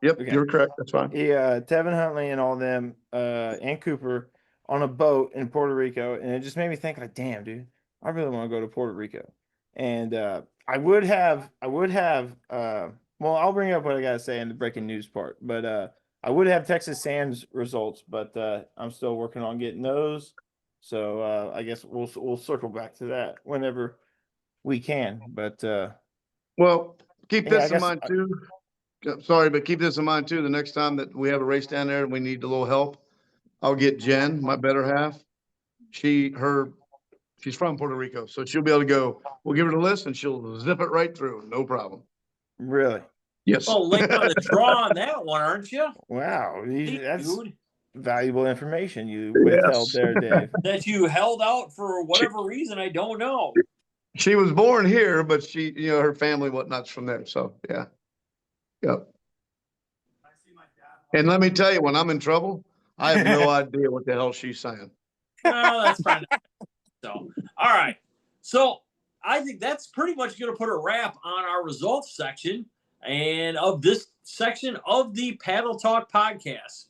Yep, Okay. You're correct. That's fine. Yeah, Tevin Huntley and all them, and Cooper on a boat in Puerto Rico, and it just made me think, like, damn, dude, I really want to go to Puerto Rico. And I would have well, I'll bring up what I gotta say in the breaking news part, but I would have Texas Sand's results, but I'm still working on getting those. So I guess we'll circle back to that whenever we can. But well, keep this in guess mind too. Sorry, but keep this in mind too. The next time that we have a race down there and we need a little help, I'll get Jen, my better half. She's from Puerto Rico, so she'll be able to go. We'll give her the list and she'll zip it right through. No problem. Really? Yes. Oh, late on the draw on that one, aren't you? Wow, that's Dude, valuable information you withheld there, Dave. that you held out for whatever reason, I don't know. She was born here, but she, her family, whatnot's from there. So yeah. Yep. And let me tell you, when I'm in trouble, I have no idea what the hell she's saying. Well, that's fine. So, all right. So I think that's pretty much going to put a wrap on our results section and of this section of the Paddle Talk podcast.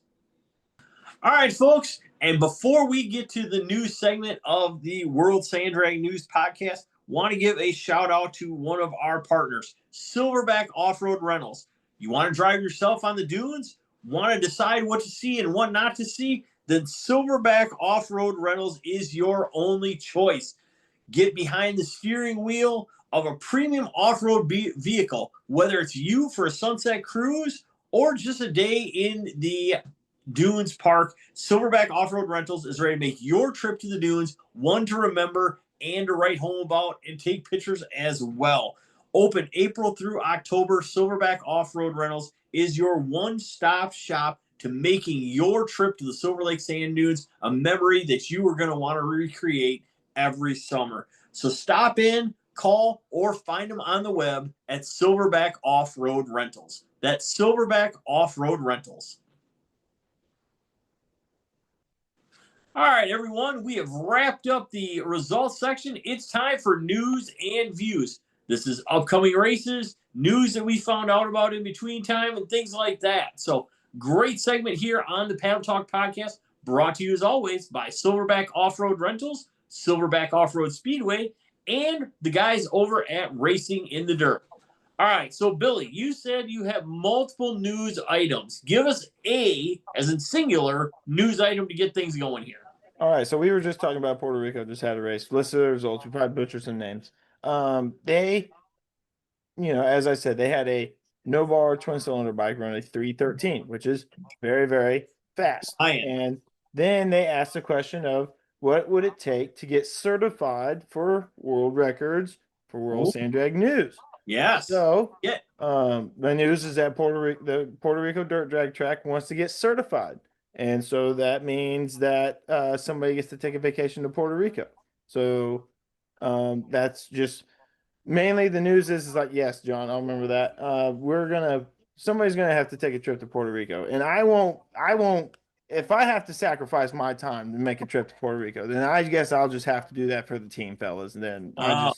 All right, folks. And before we get to the news segment of the World Sand Drag News podcast, want to give a shout out to one of our partners, Silverback Off-Road Rentals. You want to drive yourself on the dunes? Want to decide what to see and what not to see? Then Silverback Off-Road Rentals is your only choice. Get behind the steering wheel of a premium off-road vehicle, whether it's you for a sunset cruise or just a day in the Dunes Park. Silverback Off-Road Rentals is ready to make your trip to the dunes one to remember and to write home about and take pictures as well. Open April through October, Silverback Off-Road Rentals is your one-stop shop to making your trip to the Silver Lake Sand Dunes a memory that you are going to want to recreate every summer. So stop in, call, or find them on the web at Silverback Off-Road Rentals. That's Silverback Off-Road Rentals. All right, everyone, we have wrapped up the results section. It's time for news and views. This is upcoming races, news that we found out about in between time, and things like that. So, great segment here on the Paddle Talk podcast, brought to you as always by Silverback Off-Road Rentals, Silverback Off-Road Speedway, and the guys over at Racing in the Dirt. All right, so Billy, you said you have multiple news items. Give us a, as in singular, news item to get things going here. All right, so we were just talking about Puerto Rico just had a race. List of the results. We probably butchered some names. They, as I said, they had a no bar twin cylinder bike run a 3:13, which is very, very fast. And then they asked the question of what would it take to get certified for world records for World Sand Drag News. Yes. So yeah. The news is that the Puerto Rico Dirt Drag track wants to get certified. And so that means that somebody gets to take a vacation to Puerto Rico. So that's just mainly the news is like, yes, John, I'll remember that. Somebody's gonna have to take a trip to Puerto Rico. And I won't, if I have to sacrifice my time to make a trip to Puerto Rico, then I guess I'll just have to do that for the team, fellas. And then I'll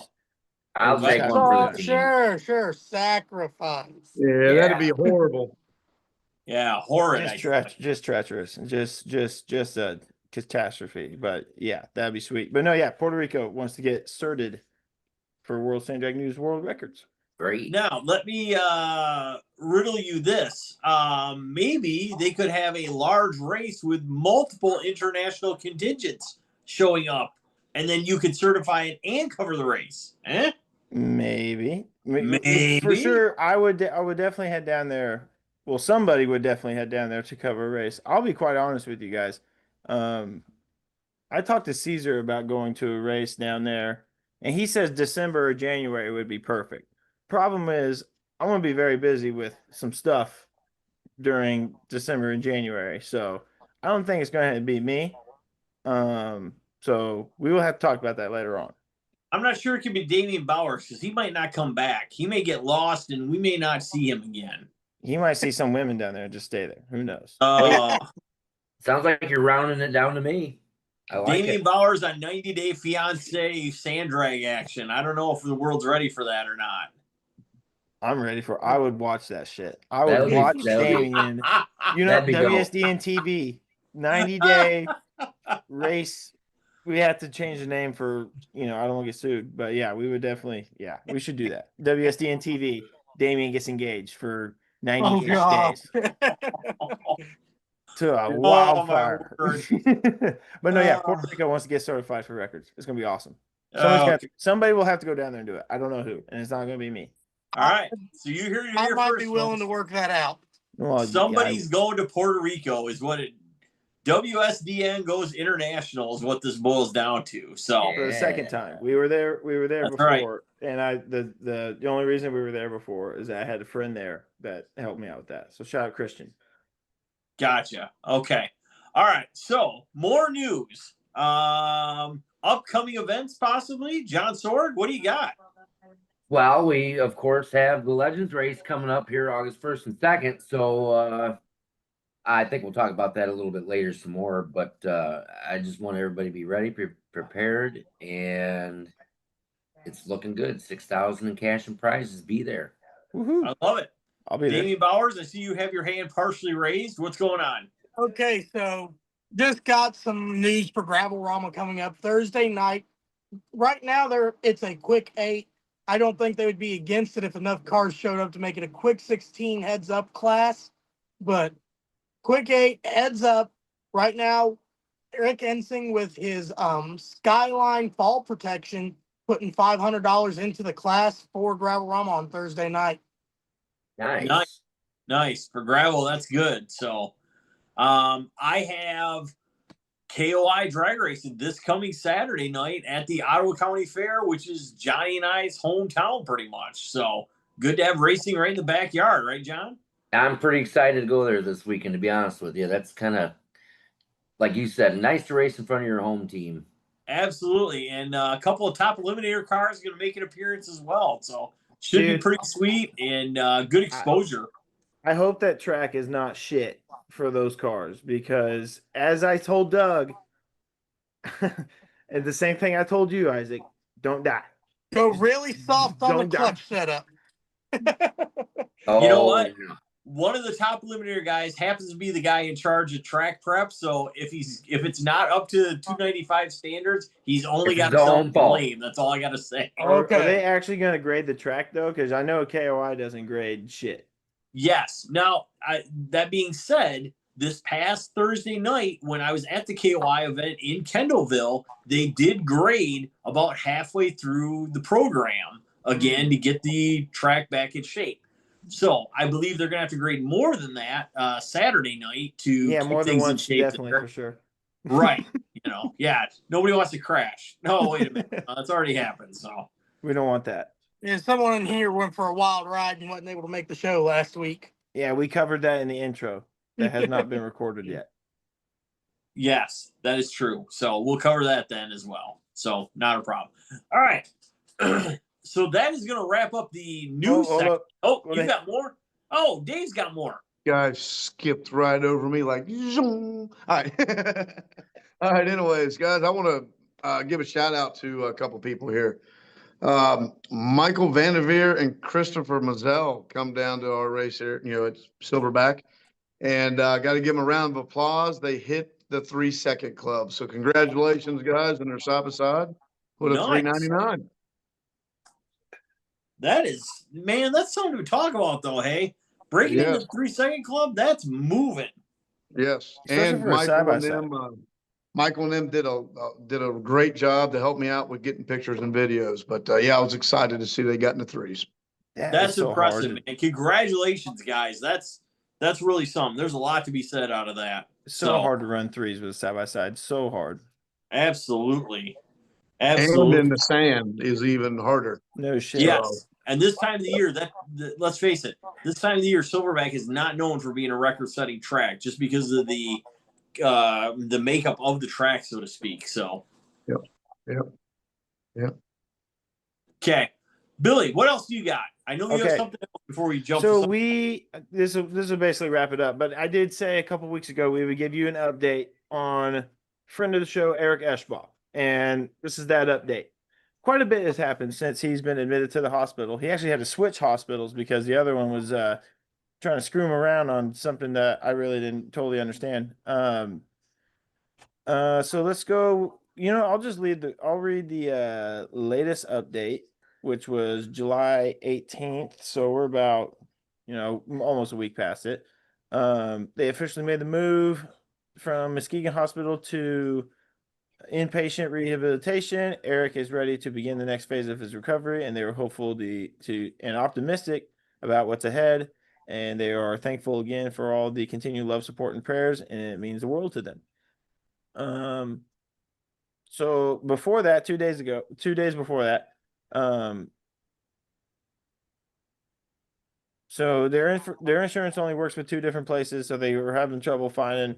take one for the team. Sure, sacrifice. Yeah, that'd be horrible. Yeah, horrid. Just treacherous and just a catastrophe. But yeah, that'd be sweet. But no, yeah, Puerto Rico wants to get certed for World Sand Drag News World Records. Great. Now let me riddle you this. Maybe they could have a large race with multiple international contingents showing up, and then you could certify it and cover the race. Maybe Maybe for sure. I would definitely head down there. Well, somebody would definitely head down there to cover a race. I'll be quite honest with you guys. I talked to Caesar about going to a race down there, and he says December or January would be perfect. Problem is, I'm going to be very busy with some stuff during December and January, so I don't think it's going to be me. So we will have to talk about that later on. I'm not sure it could be Damian Bowers because he might not come back. He may get lost, and we may not see him again. He might see some women down there and just stay there. Who knows? Sounds like you're rounding it down to me. I like Damian it. Bowers on 90 Day Fiancé sand drag action. I don't know if the world's ready for that or not. I'm ready for. I would watch that shit. I would watch Damian. WSDN TV 90-day race. We have to change the name for. I don't want to get sued, but yeah, we would definitely. Yeah, we should do that. WSDN TV. Damian gets engaged for 90 days to a wildfire. But no, yeah, Puerto Rico wants to get certified for records. It's gonna be awesome. Somebody will have to go down there and do it. I don't know who, and it's not gonna be me. All right, so you hear I might first, be willing folks. to work that out. Well, Somebody's going to Puerto Rico is what it. WSDN goes international is what this boils down to. So for the second time, we were there That's before, right. and the only reason we were there before is that I had a friend there that helped me out with that. So shout out Christian. Gotcha. Okay. All right. So more news. Upcoming events possibly. John Sorg, what do you got? Well, we of course have the Legends race coming up here August 1st and 2nd. So I think we'll talk about that a little bit later some more, but I just want everybody to be ready, prepared, and it's looking good. 6,000 in cash and prizes. Be there. Woohoo. I love it. I'll be Damian Bowers, I see you have your hand partially raised. What's going on? Okay, so just got some news for Gravelrama coming up Thursday night. Right now, it's a quick 8. I don't think they would be against it if enough cars showed up to make it a quick 16 heads up class, but quick 8 heads up right now. Rick Ensing with his Skyline fall protection, putting $500 into the class for Gravelrama on Thursday night. Nice. Nice for gravel. That's good. So, I have KOI drag racing this coming Saturday night at the Ottawa County Fair, which is Johnny and I's hometown pretty much. So good to have racing right in the backyard, right, John? I'm pretty excited to go there this weekend, to be honest with you. That's kind of, like you said, nice to race in front of your home team. Absolutely. And a couple of top eliminator cars are going to make an appearance as well. So should be pretty sweet and good exposure. I hope that track is not shit for those cars because, as I told Doug, and the same thing I told you, Isaac, don't die. Go really soft on the Don't die. clutch setup. Oh, You know what? yeah. One of the top eliminator guys happens to be the guy in charge of track prep. So if it's not up to 295 standards, he's only It's got his to own fault. blame. That's all I got to say. Are they Okay. actually going to grade the track though? Because I know KOI doesn't grade shit. Yes. Now, that being said, this past Thursday night when I was at the KOI event in Kendallville, they did grade about halfway through the program again to get the track back in shape. So I believe they're going to have to grade more than that Saturday night to keep more than things in once, shape. definitely for sure. Right. Nobody wants to crash. No, wait a minute. That's already happened. So We don't want that. Yeah, someone in here went for a wild ride and wasn't able to make the show last week. Yeah, we covered that in the intro. That has not been recorded yet. yes, that is true. So we'll cover that then as well. So not a problem. All right. So that is going to wrap up the news hold section. up. Oh, Go you ahead. got more? Oh, Dave's got more. Guys skipped right over me like, zoom. All right. All right. Anyways, guys, I want to give a shout out to a couple people here. Michael Vanderveer and Christopher Mazzell come down to our race here, at Silverback. And got to give them a round of applause. They hit the 3-second club. So congratulations, guys, and they're side by side with a Nice. 399. That is, man, that's something to talk about, though, hey? Breaking into the 3-second club, that's moving. Yes. Especially And for a Michael and side-by-side. them, Michael and them did a great job to help me out with getting pictures and videos. But I was excited to see they got in the threes. Yeah, That's it's so impressive, hard. man. Congratulations, guys. That's really something. There's a lot to be said out of that. So hard to run threes with side by side. So hard. Absolutely. And Absolutely. in the sand is even harder. No shit. Yes. And this time of the year, let's face it, this time of the year, Silverback is not known for being a record-setting track just because of the makeup of the track, so to speak. So. Yep. Okay, Billy, what else do you got? I know you have something else before we jump. So this will basically wrap it up. But I did say a couple weeks ago we would give you an update on friend of the show Erik Eshbaugh, and this is that update. Quite a bit has happened since he's been admitted to the hospital. He actually had to switch hospitals because the other one was trying to screw him around on something that I really didn't totally understand. So let's go. I'll read the latest update, which was July 18th. So we're about, almost a week past it. They officially made the move from Muskegon Hospital to inpatient rehabilitation. Erik is ready to begin the next phase of his recovery, and they were hopeful and optimistic about what's ahead. And they are thankful again for all the continued love, support, and prayers, and it means the world to them. So before that, 2 days before that, so their insurance only works with 2 different places, so they were having trouble finding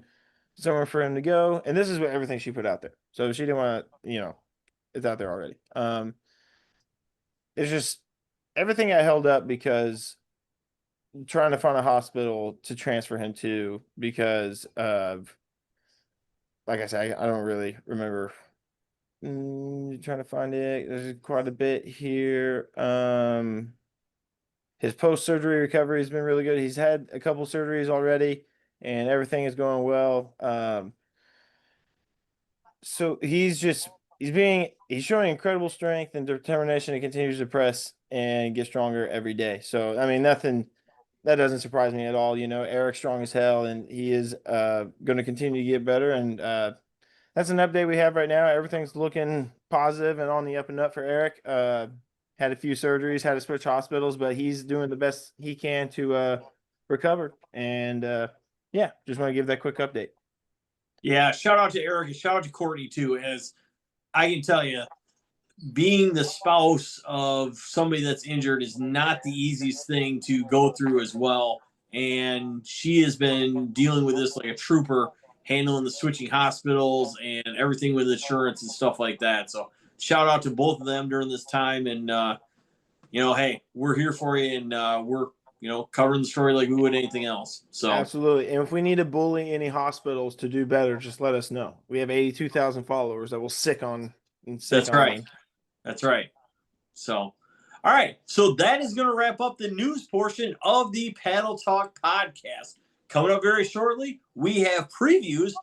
somewhere for him to go. And this is what everything she put out there. So she didn't want to, it's out there already. It's just everything I held up because trying to find a hospital to transfer him to because of, like I said, I don't really remember. Trying to find it. There's quite a bit here. His post-surgery recovery has been really good. He's had a couple surgeries already, and everything is going well. So he's showing incredible strength and determination to continue to press and get stronger every day. So, I mean, nothing that doesn't surprise me at all. Erik's strong as hell, and he is going to continue to get better. And that's an update we have right now. Everything's looking positive and on the up and up for Erik. Had a few surgeries, had to switch hospitals, but he's doing the best he can to recover. And yeah, just want to give that quick update. Yeah, shout out to Erik and shout out to Courtney too. As I can tell you, being the spouse of somebody that's injured is not the easiest thing to go through as well. And she has been dealing with this like a trooper, handling the switching hospitals and everything with insurance and stuff like that. So shout out to both of them during this time. And, hey, we're here for you, and we're, covering the story like we would anything else. So Absolutely. And if we need to bully any hospitals to do better, just let us know. We have 82,000 followers that will sick on. That's right. That's right. So, all right. So that is going to wrap up the news portion of the Paddle Talk podcast. Coming up very shortly, we have previews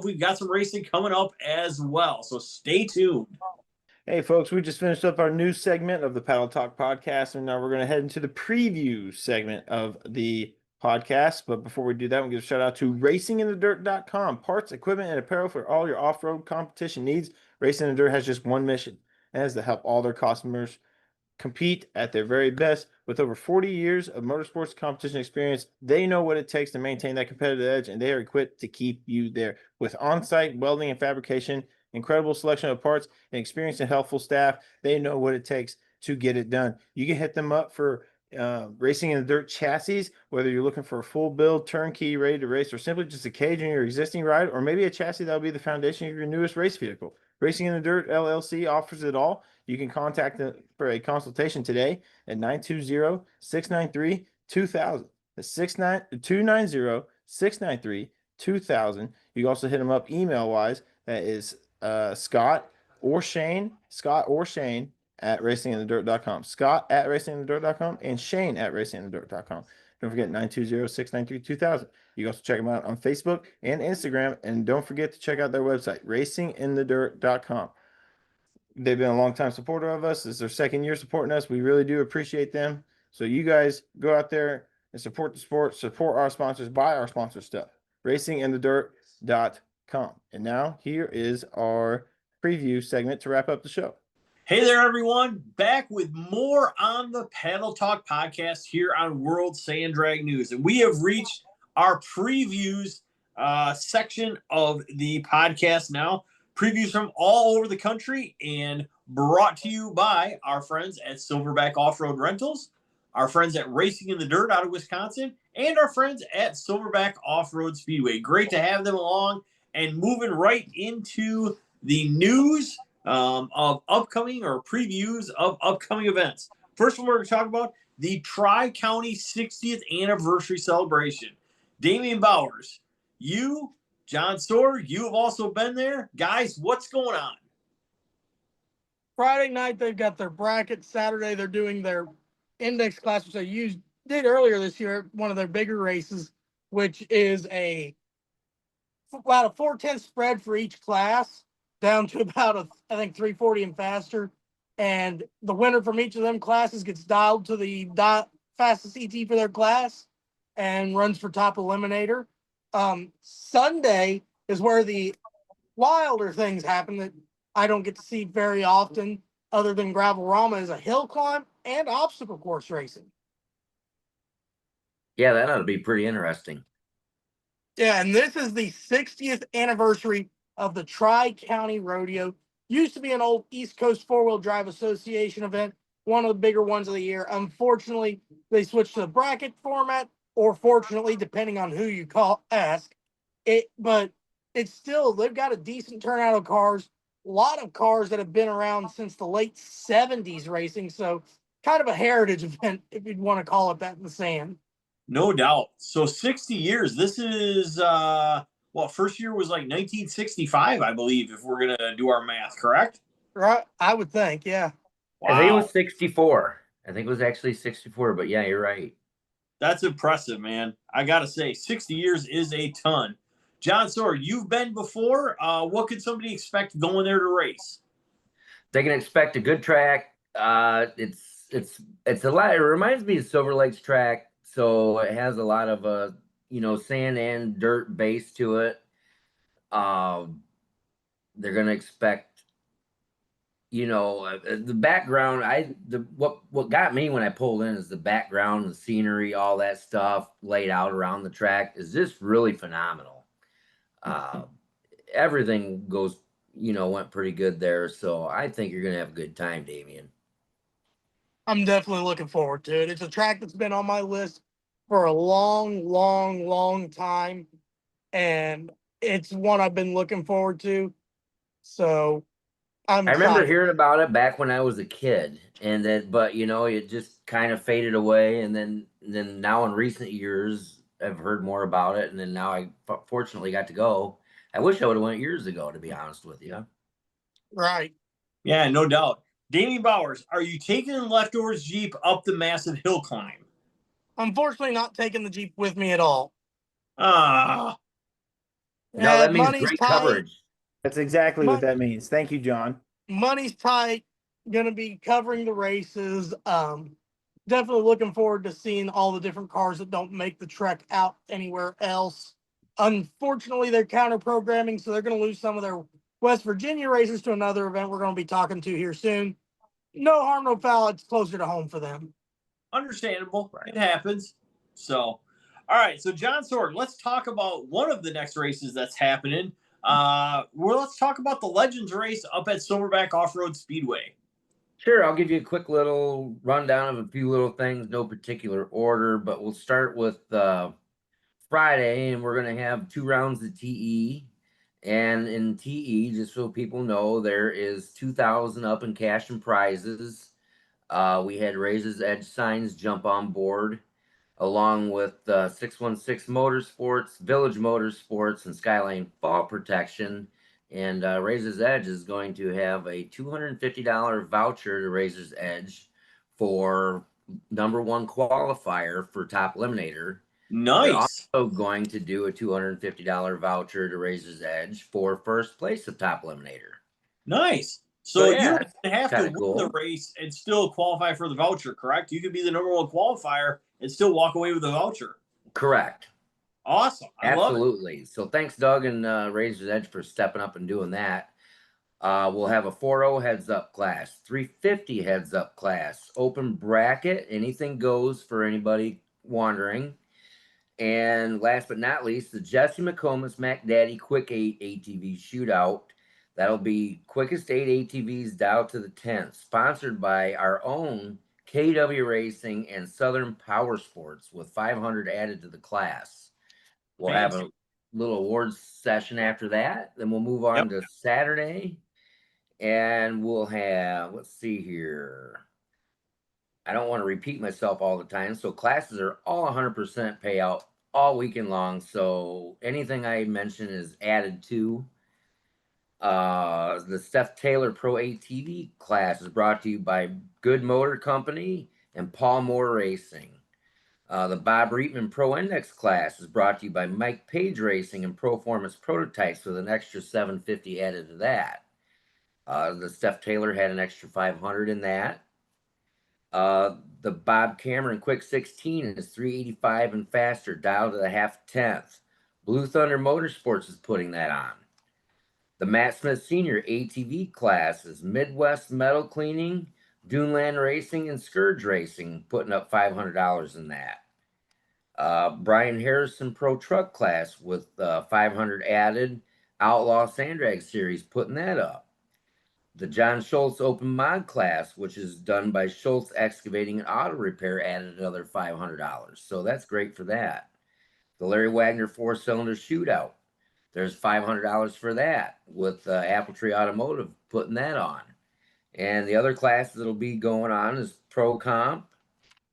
we've got some racing coming up as well. So stay tuned. Hey, folks, we just finished up our news segment of the Paddle Talk podcast, and now we're going to head into the preview segment of the podcast. But before we do that, we'll give a shout out to racinginthedirt.com. Parts, equipment, and apparel for all your off-road competition needs. Racing in the Dirt has just one mission, and that is to help all their customers compete at their very best. With over 40 years of motorsports competition experience, they know what it takes to maintain that competitive edge, and they are equipped to keep you there. With on-site welding and fabrication, incredible selection of parts, and experienced and helpful staff, they know what it takes to get it done. You can hit them up for Racing in the Dirt chassis, whether you're looking for a full build, turnkey, ready to race, or simply just a cage in your existing ride, or maybe a chassis that will be the foundation of your newest race vehicle. Racing in the Dirt LLC offers it all. You can contact them for a consultation today at 920-693-2000. That's 290-693-2000. You can also hit them up email-wise. That is Scott or Shane at racinginthedirt.com. Scott at racinginthedirt.com and Shane at racinginthedirt.com. Don't forget 920-693-2000. You can also check them out on Facebook and Instagram. And don't forget to check out their website, racinginthedirt.com. They've been a long time supporter of us. This is their second year supporting us. We really do appreciate them. So you guys go out there and support the sport, support our sponsors, buy our sponsor stuff. racinginthedirt.com. And now here is our preview segment to wrap up the show. Hey there, everyone. Back with more on the Paddle Talk podcast here on World Sand Drag News. And we have reached our previews section of the podcast now. Previews from all over the country and brought to you by our friends at Silverback Off-Road Rentals, our friends at Racing in the Dirt out of Wisconsin, and our friends at Silverback Off-Road Speedway. Great to have them along, and moving right into the news of upcoming or previews of upcoming events. First one we're going to talk about, the Tri-County 60th Anniversary Celebration. Damian Bowers, you, John Sorg, you have also been there. Guys, what's going on? Friday night, they've got their bracket. Saturday, they're doing their index class, which they did earlier this year, one of their bigger races, which is about a 4/10 spread for each class, down to about, I think, 340 and faster. And the winner from each of them classes gets dialed to the fastest ET for their class and runs for top eliminator. Sunday is where the wilder things happen that I don't get to see very often, other than Gravelrama, is a hill climb and obstacle course racing. Yeah, that ought to be pretty interesting. Yeah, and this is the 60th anniversary of the Tri-County Rodeo. Used to be an old East Coast Four-Wheel Drive Association event, one of the bigger ones of the year. Unfortunately, they switched to the bracket format, or fortunately, depending on who you ask. But it's still, they've got a decent turnout of cars, a lot of cars that have been around since the late 70s racing, so kind of a heritage event, if you'd want to call it that in the sand. No doubt. So 60 years. This is, first year was like 1965, I believe, if we're going to do our math, correct? Right, I would think, yeah. Wow. I think it was 64. I think it was actually 64, but yeah, you're right. That's impressive, man. I got to say, 60 years is a ton. John Sorg, you've been before. What could somebody expect going there to race? They can expect a good track. It's a lot. It reminds me of Silver Lake's track, so it has a lot of sand and dirt base to it. they're going to expect, the background. What got me when I pulled in is the background, the scenery, all that stuff laid out around the track is just really phenomenal. Everything went pretty good there. So I think you're going to have a good time, Damian. I'm definitely looking forward to it. It's a track that's been on my list for a long, long, long time. And it's one I've been looking forward to. So I'm I remember excited. hearing about it back when I was a kid, but it just kind of faded away. And then now in recent years, I've heard more about it. And then now I fortunately got to go. I wish I would have went years ago, to be honest with you. Right. Yeah, no doubt. Damian Bowers, are you taking the Leftovers Jeep up the massive hill climb? Unfortunately, not taking the Jeep with me at all. Ah, No, that means Money's great tight. coverage. That's exactly what that means. Thank you, John. Money's tight. Gonna be covering the races. Definitely looking forward to seeing all the different cars that don't make the trek out anywhere else. Unfortunately, they're counter programming, so they're gonna lose some of their West Virginia racers to another event we're gonna be talking to here soon. No harm, no foul. It's closer to home for them. understandable. Right. It happens. So, all right. So, John Sorg, let's talk about one of the next races that's happening. Let's talk about the Legends race up at Silverback Off-Road Speedway. Sure, I'll give you a quick little rundown of a few little things, no particular order, but we'll start with Friday, and we're going to have 2 rounds of TE. And in TE, just so people know, there is $2,000 up in cash and prizes. We had Razor's Edge signs jump on board, along with 616 Motorsports, Village Motorsports, and Skyline Fall Protection. And Razor's Edge is going to have a $250 voucher to Razor's Edge for #1 qualifier for Top Eliminator. Nice. They're also going to do a $250 voucher to Razor's Edge for first place of Top Eliminator. Nice. So yeah, you don't have to win cool. the race and still qualify for the voucher, correct? You could be the #1 qualifier and still walk away with the voucher. Correct. Awesome. I Absolutely. love it. So thanks, Doug and Razor's Edge, for stepping up and doing that. We'll have a 4.0 heads up class, 350 heads up class, open bracket, anything goes for anybody wondering. And last but not least, the Jesse McComas Mac Daddy Quick 8 ATV shootout. That'll be quickest 8 ATVs down to the 10th, sponsored by our own KW Racing and Southern Powersports, with 500 added to the class. We'll have a little awards session after that. Then we'll move on to Saturday. And we'll have, let's see here. I don't want to repeat myself all the time. So classes are all 100% payout all weekend long. So anything I mention is added to. The Steph Taylor Pro ATV class is brought to you by Good Motor Company and Paul Moore Racing. The Bob Reitman Pro Index class is brought to you by Mike Page Racing and Proformance Prototypes, with an extra $750 added to that. The Steph Taylor had an extra $500 in that. The Bob Cameron Quick 16 is $385 and faster, dialed to the 0.5. Blue Thunder Motorsports is putting that on. The Matt Smith Senior ATV class is Midwest Metal Cleaning, Duneland Racing, and Scourge Racing, putting up $500 in that. Brian Harrison Pro Truck class with 500 added. Outlaw Sand Drag Series putting that up. The John Schultz Open Mod class, which is done by Schultz Excavating and Auto Repair, added another $500. So that's great for that. The Larry Wagner 4-cylinder shootout, there's $500 for that, with Appletree Automotive putting that on. And the other classes that'll be going on is Pro Comp,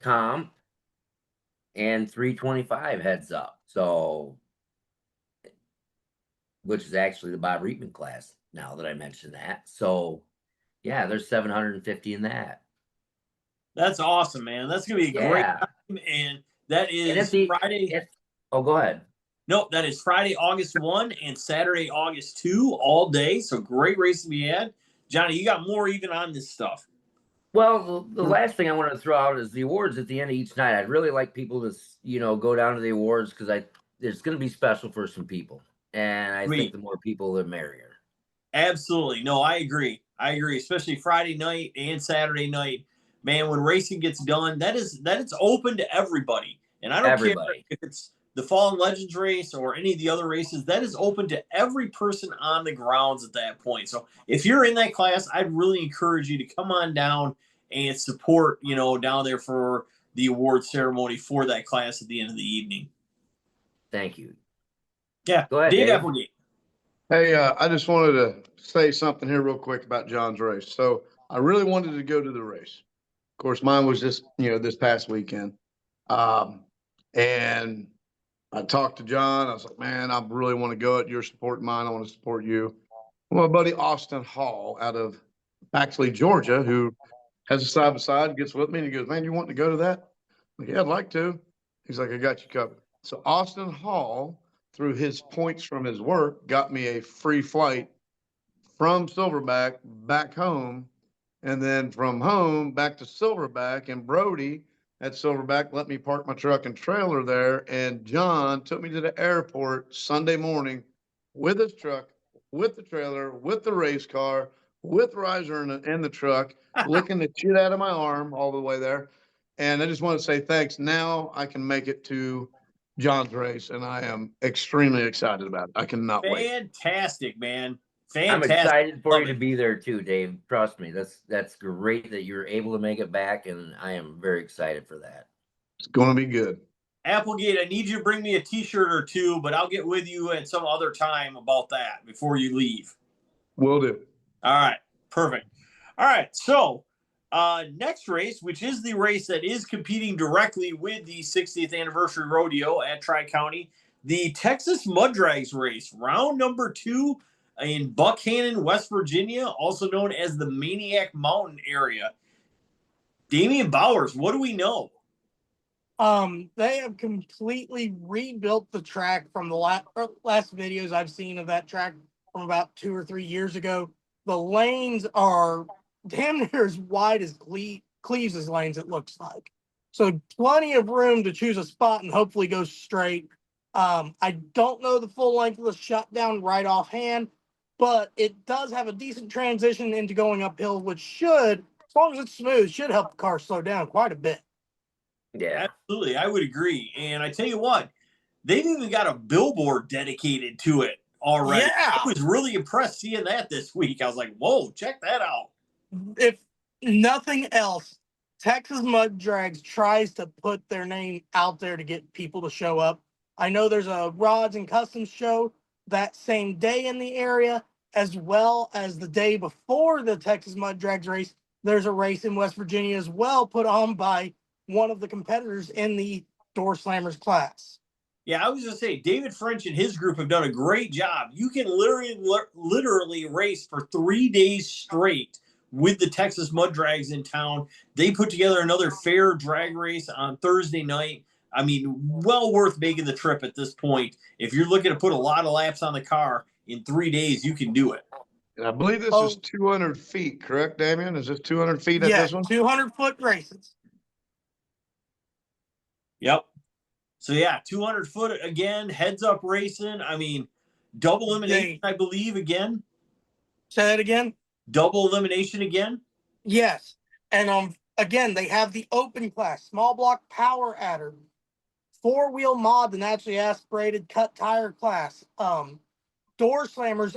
and 325 heads up. So, which is actually the Bob Reitman class, now that I mentioned that. So, yeah, there's 750 in that. That's awesome, man. That's going to be a great time. And that is Friday. Go ahead. Nope, that is Friday, August 1 and Saturday, August 2, all day. So great race to be had. Johnny, you got more even on this stuff. Well, the last thing I want to throw out is the awards at the end of each night. I'd really like people to, go down to the awards, because it's going to be special for some people. And I think the more people, the merrier. Absolutely. No, I agree. I agree. Especially Friday night and Saturday night. Man, when racing gets done, that it's open to everybody. And I don't care Everybody. if it's the Fallen Legends race or any of the other races, that is open to every person on the grounds at that point. So if you're in that class, I'd really encourage you to come on down and support, down there for the award ceremony for that class at the end of the evening. Thank you. Yeah. Go ahead, Dave Dave. Applegate. Hey, I just wanted to say something here real quick about John's race. So I really wanted to go to the race. Of course, mine was just, this past weekend. And I talked to John. I was like, man, I really want to go it. You're supporting mine. I want to support you. Well, my buddy Austin Hall out of actually Georgia, who has a side by side, gets with me and he goes, man, you want to go to that? I'm like, yeah, I'd like to. He's like, I got you covered. So Austin Hall, through his points from his work, got me a free flight from Silverback back home. And then from home back to Silverback, and Brody at Silverback let me park my truck and trailer there. And John took me to the airport Sunday morning with his truck, with the trailer, with the race car, with riser in the truck, licking the shit out of my arm all the way there. And I just want to say thanks. Now I can make it to John's race, and I am extremely excited about it. I cannot wait. Fantastic, man. I'm Fantastic. excited for Love you to it. be there too, Dave. Trust me. That's great that you're able to make it back, and I am very excited for that. It's going to be good. Applegate, I need you to bring me a t-shirt or two, but I'll get with you at some other time about that before you leave. Will do. All right. Perfect. All right. So next race, which is the race that is competing directly with the 60th Anniversary Rodeo at Tri-County, the Texas Muddrags race, round number 2 in Buckhannon, West Virginia, also known as the Maniac Mountain area. Damian Bowers, what do we know? They have completely rebuilt the track from the last videos I've seen of that track from about 2 or 3 years ago. The lanes are damn near as wide as Cleves' lanes, it looks like. So plenty of room to choose a spot and hopefully go straight. I don't know the full length of the shutdown right offhand, but it does have a decent transition into going uphill, which should, as long as it's smooth, should help the car slow down quite a bit. Yeah. Absolutely. I would agree. And I tell you what, they've even got a billboard dedicated to it already. Yeah. I was really impressed seeing that this week. I was like, whoa, check that out. If nothing else, Texas Muddrags tries to put their name out there to get people to show up. I know there's a rods and customs show that same day in the area, as well as the day before the Texas Muddrags race. There's a race in West Virginia as well, put on by one of the competitors in the Door Slammers class. Yeah, I was going to say, David French and his group have done a great job. You can literally race for 3 days straight with the Texas Muddrags in town. They put together another fair drag race on Thursday night. I mean, well worth making the trip at this point. If you're looking to put a lot of laps on the car in 3 days, you can do it. And I believe this is 200 feet, correct, Damian? Is this 200 feet at this one? 200-foot races. Yep. So, yeah, 200 foot again, heads up racing. I mean, double elimination, I believe, again. Say that again? Double elimination again? Yes. And again, they have the open class, small block power adder, 4-wheel mod, the naturally aspirated cut tire class, door slammers,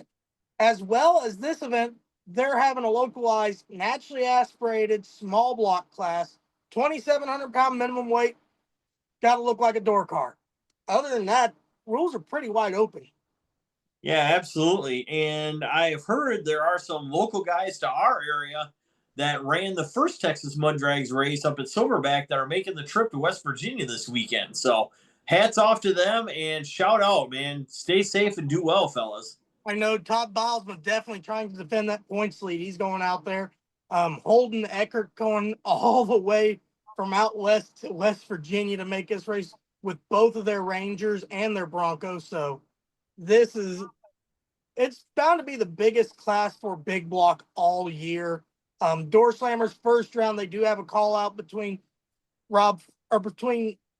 as well as this event, they're having a localized, naturally aspirated small block class, 2,700 pound minimum weight, got to look like a door car. Other than that, rules are pretty wide open. Yeah, absolutely. And I have heard there are some local guys to our area that ran the first Texas Muddrags race up at Silverback that are making the trip to West Virginia this weekend. So hats off to them and shout out, man. Stay safe and do well, fellas. I know Todd Biles was definitely trying to defend that points lead. He's going out there. Holden Eckert going all the way from out west to West Virginia to make this race with both of their Rangers and their Broncos. So it's bound to be the biggest class for big block all year. Door Slammers first round, they do have a call out between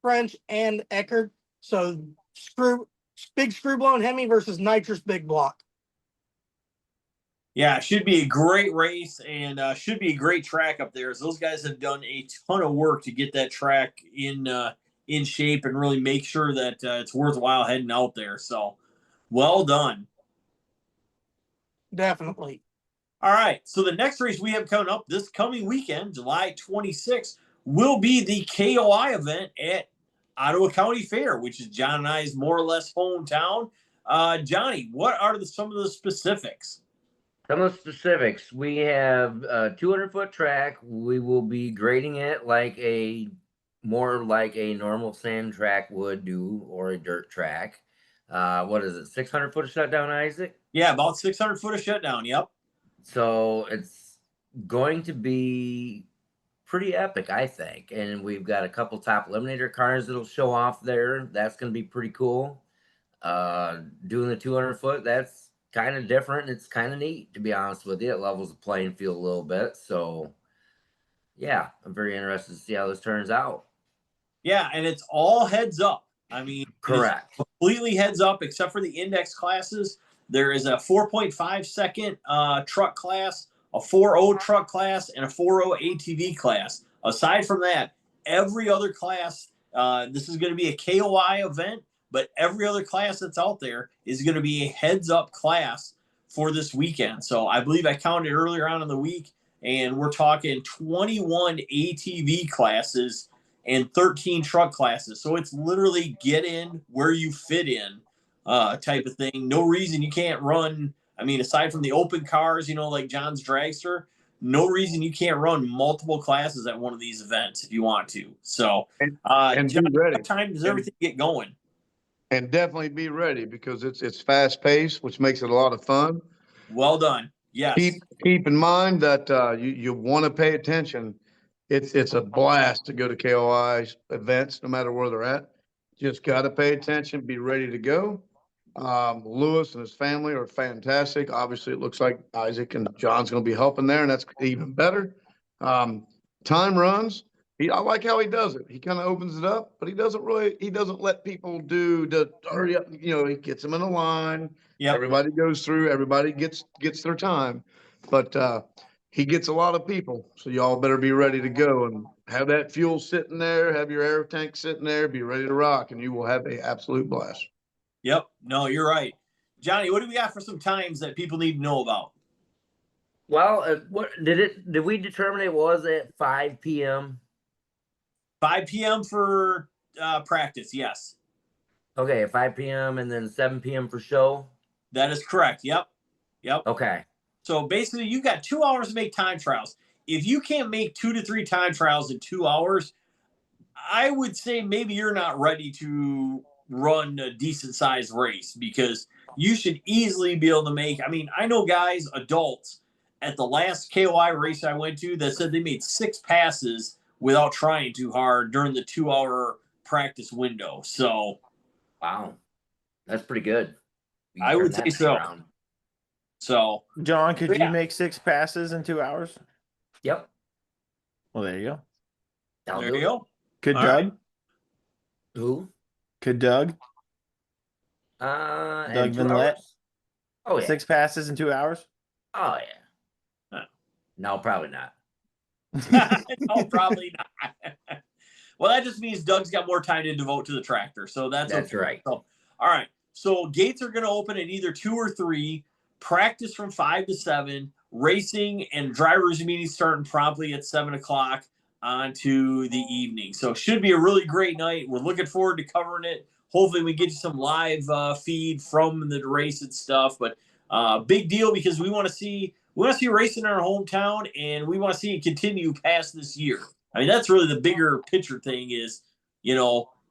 French and Eckert. So big screw blown Hemi versus nitrous big block. Yeah, it should be a great race and should be a great track up there. As those guys have done a ton of work to get that track in shape and really make sure that it's worthwhile heading out there. So, well done. Definitely. All right. So the next race we have coming up this coming weekend, July 26th, will be the KOI event at Ottawa County Fair, which is John and I's more or less hometown. Johnny, what are some of the specifics? Some of the specifics. We have a 200-foot track. We will be grading it more like a normal sand track would do, or a dirt track. What is it? 600-foot of shutdown, Isaac? Yeah, about 600 foot of shutdown. Yep. So it's going to be pretty epic, I think. And we've got a couple top eliminator cars that'll show off there. That's going to be pretty cool. Doing the 200-foot, that's kind of different. It's kind of neat, to be honest with you. It levels the playing field a little bit. So, yeah, I'm very interested to see how this turns out. Yeah, and it's all heads up. I mean, correct. Completely heads up, except for the index classes. There is a 4.5 second truck class, a 4.0 truck class, and a 4.0 ATV class. Aside from that, every other class, this is going to be a KOI event, but every other class that's out there is going to be a heads up class for this weekend. So I believe I counted earlier on in the week, and we're talking 21 ATV classes and 13 truck classes. So it's literally get in where you fit in type of thing. No reason you can't run. I mean, aside from the open cars, like John's Dragster, no reason you can't run multiple classes at one of these events if you want to. So, and John, be ready. what time does everything get going? And definitely be ready, because it's fast paced, which makes it a lot of fun. Well done. Yes. Keep in mind that you want to pay attention. It's a blast to go to KOI events, no matter where they're at. Just got to pay attention, be ready to go. Lewis and his family are fantastic. Obviously, it looks like Isaac and John's going to be helping there, and that's even better. Time runs. I like how he does it. He kind of opens it up, but he doesn't let people do the hurry up. He gets them in a line. Yep. Everybody goes through. Everybody gets their time, but he gets a lot of people. So y'all better be ready to go and have that fuel sitting there. Have your air tank sitting there. Be ready to rock, and you will have an absolute blast. Yep. No, you're right. Johnny, what do we got for some times that people need to know about? Well, what did we determine it was at 5 p.m.? 5 p.m. for practice, yes. Okay, 5 p.m. and then 7 p.m. for show? That is correct. Yep. Okay. So basically, you've got 2 hours to make time trials. If you can't make 2 to 3 time trials in 2 hours, I would say maybe you're not ready to run a decent sized race, because you should easily be able to make. I mean, I know guys, adults, at the last KOI race I went to that said they made 6 passes without trying too hard during the 2-hour practice window. So, wow, that's pretty good. I would say so. Around. So, John, could you make 6 passes in 2 hours? Yep. Well, there you go. There you go. Could All Doug? right. Who? Could Doug? Doug Vinlett? Oh, yeah. 6 passes in 2 hours? Oh, yeah. No, probably not. No, probably not. Well, that just means Doug's got more time to devote to the tractor. So that's okay. Right. So, all right. So gates are going to open at either 2 or 3. Practice from 5 to 7. Racing and drivers meetings starting promptly at 7 o'clock on to the evening. So should be a really great night. We're looking forward to covering it. Hopefully we get you some live feed from the race and stuff. But big deal, because we want to see racing in our hometown, and we want to see it continue past this year. I mean, that's really the bigger picture thing is,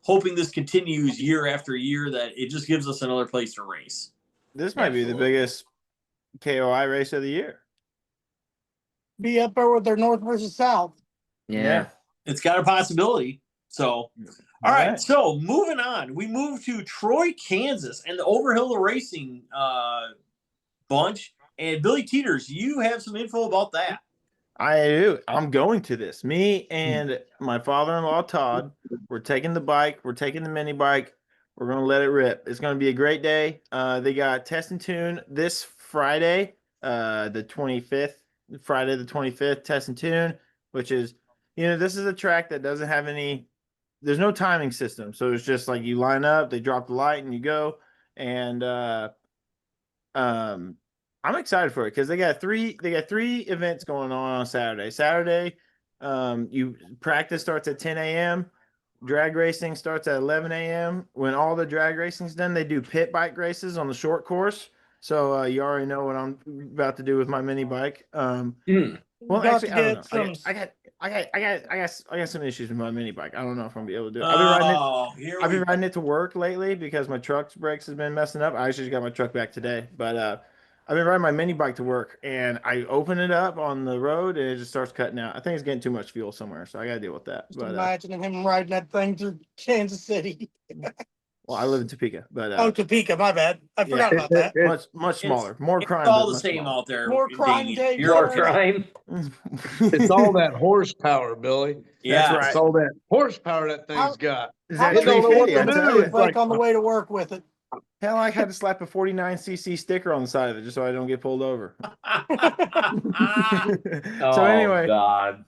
hoping this continues year after year, that it just gives us another place to race. This might be the biggest KOI race of the year. Be up there with their north versus south. Yeah. It's got a possibility. So, all right. So moving on, we move to Troy, Kansas, and the Overhill Racing bunch. And Billy Teeters, you have some info about that. I do. I'm going to this. Me and my father-in-law, Todd, we're taking the bike. We're taking the mini bike. We're going to let it rip. It's going to be a great day. They got Test and Tune this Friday. the 25th, Friday the 25th, Test and Tune, which is, this is a track that doesn't have there's no timing system. So it's just like you line up, they drop the light and you go. And I'm excited for it because they got three events going on Saturday. Saturday, you practice starts at 10 a.m. Drag racing starts at 11 a.m. When all the drag racing's done, they do pit bike races on the short course. So you already know what I'm about to do with my mini bike. Well, Got actually, to I don't get know. some- I got some issues with my mini bike. I don't know if I'm gonna be able to do it. Here I've we been riding it to work lately because my truck's brakes has been messing up. I actually just got my truck back today, but I've been riding my mini bike to work, and I open it up on the road, and it just starts cutting out. I think it's getting too much fuel somewhere, so I got to deal with that. Just But imagining him riding that thing through Kansas City. well, I live in Topeka, but Oh, Topeka, my bad. I forgot about that. much smaller, more It's crime. all but the much same smaller. out there. More crime Damian. day, You're More okay. crime. It's all that horsepower, Billy. Yeah. That's right. It's all that horsepower that thing's got. Is How that many don't know what tree to I tell do. you. It's like, on the way to work with it? Hell, I had to slap a 49cc sticker on the side of it just so I don't get pulled over. So anyway, God.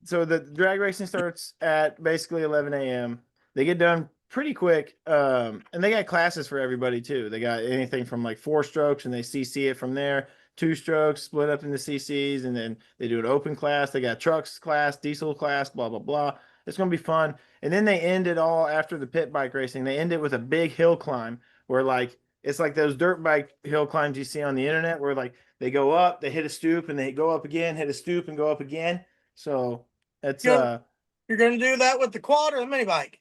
So the drag racing starts at basically 11 a.m. They get done pretty quick, and they got classes for everybody too. They got anything from like 4 strokes, and they CC it from there. 2 strokes split up into CCs, and then they do an open class. They got trucks class, diesel class, blah blah blah. It's gonna be fun. And then they end it all after the pit bike racing. They end it with a big hill climb where it's like those dirt bike hill climbs you see on the internet where like they go up, they hit a stoop, and they go up again, hit a stoop, and go up again. So it's You're gonna do that with the quad or the mini bike?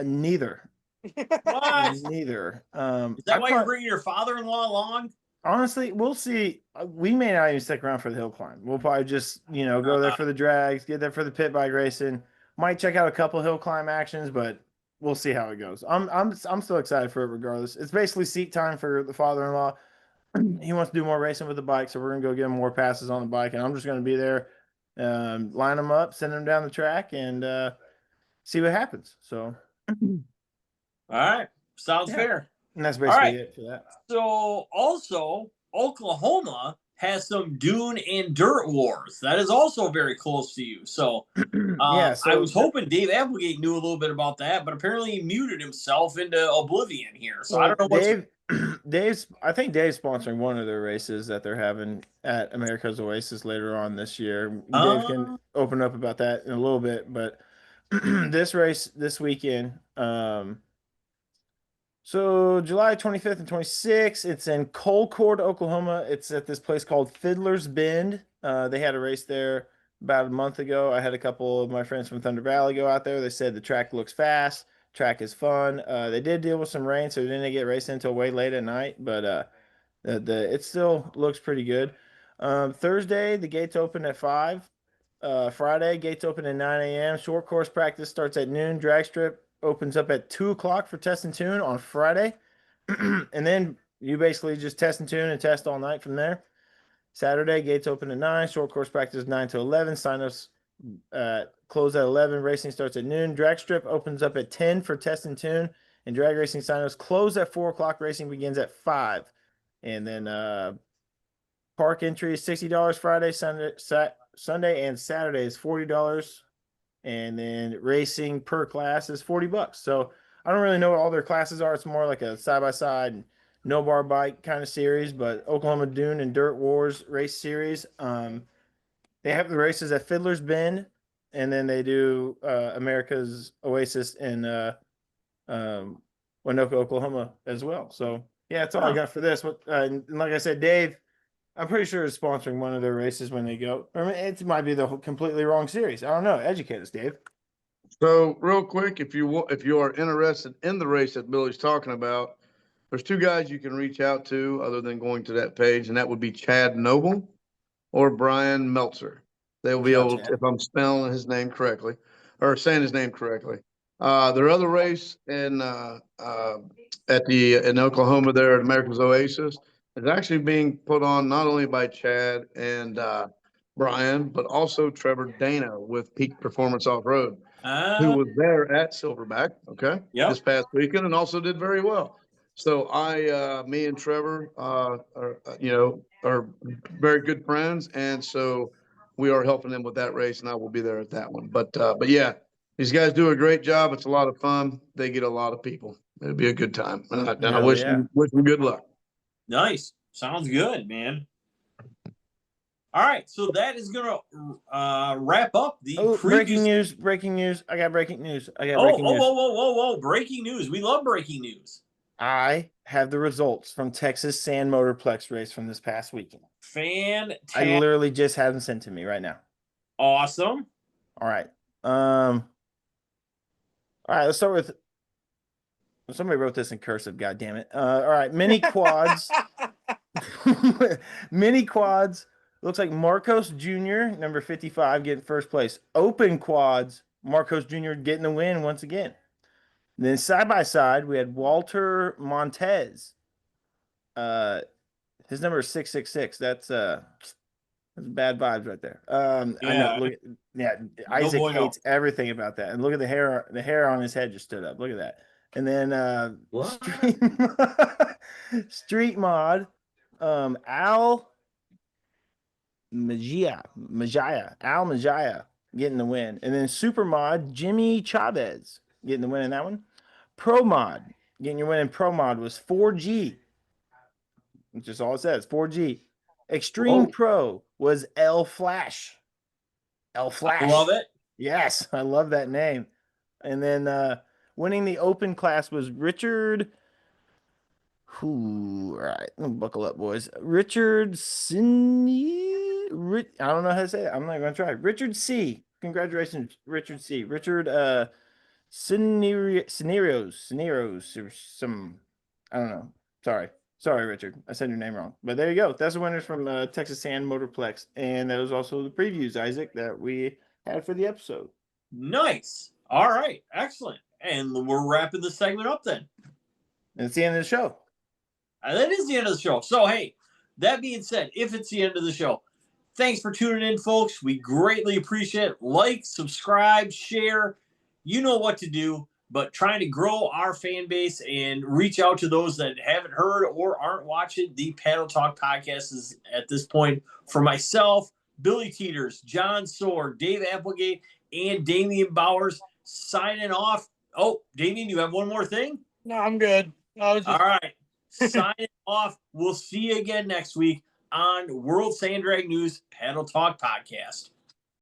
neither. What? Neither. Is that why you're bringing your father-in-law along? Honestly, we'll see. We may not even stick around for the hill climb. We'll probably just, go there for the drags, get there for the pit bike racing. Might check out a couple hill climb actions, but we'll see how it goes. I'm still excited for it regardless. It's basically seat time for the father-in-law. He wants to do more racing with the bike, so we're gonna go get him more passes on the bike, and I'm just gonna be there, line them up, send them down the track, and see what happens. So, All right. Sounds Yeah. fair. and that's basically right. it for that. So also Oklahoma has some Dune and Dirt Wars. That is also very close to you. So Yeah, I was hoping Dave Applegate knew a little bit about that, but apparently he muted himself into oblivion here. So I don't know what's I think Dave's sponsoring one of their races that they're having at America's Oasis later on this year. Dave can open up about that in a little bit, but this race this weekend, so July 25th and 26th, it's in Colcord, Oklahoma. It's at this place called Fidlers Bend. They had a race there about a month ago. I had a couple of my friends from Thunder Valley go out there. They said the track looks fast, track is fun. They did deal with some rain, so they didn't get racing until way late at night, but it still looks pretty good. Thursday, the gates open at 5. Friday, gates open at 9 a.m. Short course practice starts at noon. Drag strip opens up at 2 o'clock for test and tune on Friday. And then you basically just test and tune and test all night from there. Saturday, gates open at 9. Short course practice 9 to 11. Sign-ups close at 11. Racing starts at noon. Drag strip opens up at 10 for test and tune. And drag racing sign-ups close at 4 o'clock. Racing begins at 5. And then park entry is $60 Friday, Sunday and Saturday is $40. And then racing per class is $40. So I don't really know what all their classes are. It's more like a side-by-side no bar bike kind of series, but Oklahoma Dune and Dirt Wars race series. They have the races at Fidlers Bend, and then they do America's Oasis in Winoka, Oklahoma as well. So yeah, that's all I got for this. And like I said, Dave, I'm pretty sure is sponsoring one of their races when they go. Or it might be the completely wrong series. I don't know. Educate us, Dave. So real quick, if you are interested in the race that Billy's talking about, there's 2 guys you can reach out to other than going to that page, and that would be Chad Noble or Brian Meltzer. They will be able to, if I'm spelling his name correctly or saying his name correctly. Their other race in Oklahoma there at America's Oasis is actually being put on not only by Chad and Brian, but also Trevor Dana with Peak Performance Off-Road, who was there at Silverback, Yep. this past weekend and also did very well. So me and Trevor, are very good friends. And so we are helping them with that race, and I will be there at that one. But yeah, these guys do a great job. It's a lot of fun. They get a lot of people. It'll be a good time. And I Hell wish yeah. them good luck. Nice. Sounds good, man. All right, so that is gonna wrap up the breaking news! Breaking news! I got breaking news! Whoa! Breaking news! We love breaking news. I have the results from Texas Sand Motorplex race from this past weekend. Fantastic! I literally just had them sent to me right now. Awesome. All right. All right. Let's start with. Somebody wrote this in cursive. God damn it! All right. Mini quads. Mini quads. Looks like Marcos Jr., number 55, getting first place. Open quads, Marcos Jr. getting the win once again. And then side by side, we had Walter Montez. His number is 666. That's bad vibes right there. I know. Isaac hates everything about that. And look at the hair. The hair on his head just stood up. Look at that. And then Street Mod, Al Majaya getting the win. And then Super Mod, Jimmy Chavez getting the win in that one. Pro Mod, getting your win in Pro Mod was 4G. Which is all it says, 4G. Extreme Pro was L Flash. L Flash. I love it. Yes, I love that name. And then winning the open class was Richard. All right, buckle up, boys. Richard I don't know how to say it. I'm not going to try. Richard C. Congratulations, Richard C. Richard Scenarios or some, I don't know. Sorry, Richard. I said your name wrong. But there you go. That's the winners from Texas Sand Motorplex. And that was also the previews, Isaac, that we had for the episode. Nice. All right. Excellent. And we're wrapping the segment up then. And it's the end of the show. That is the end of the show. So, hey, that being said, if it's the end of the show, thanks for tuning in, folks. We greatly appreciate it. Like, subscribe, share. You know what to do. But trying to grow our fan base and reach out to those that haven't heard or aren't watching the Paddle Talk podcast is at this point for myself, Billy Teeters, John Sorg, Dave Applegate, and Damian Bowers signing off. Oh, Damian, you have one more thing? No, I'm good. All right. Signing off. We'll see you again next week on World Sand Drag News Paddle Talk Podcast.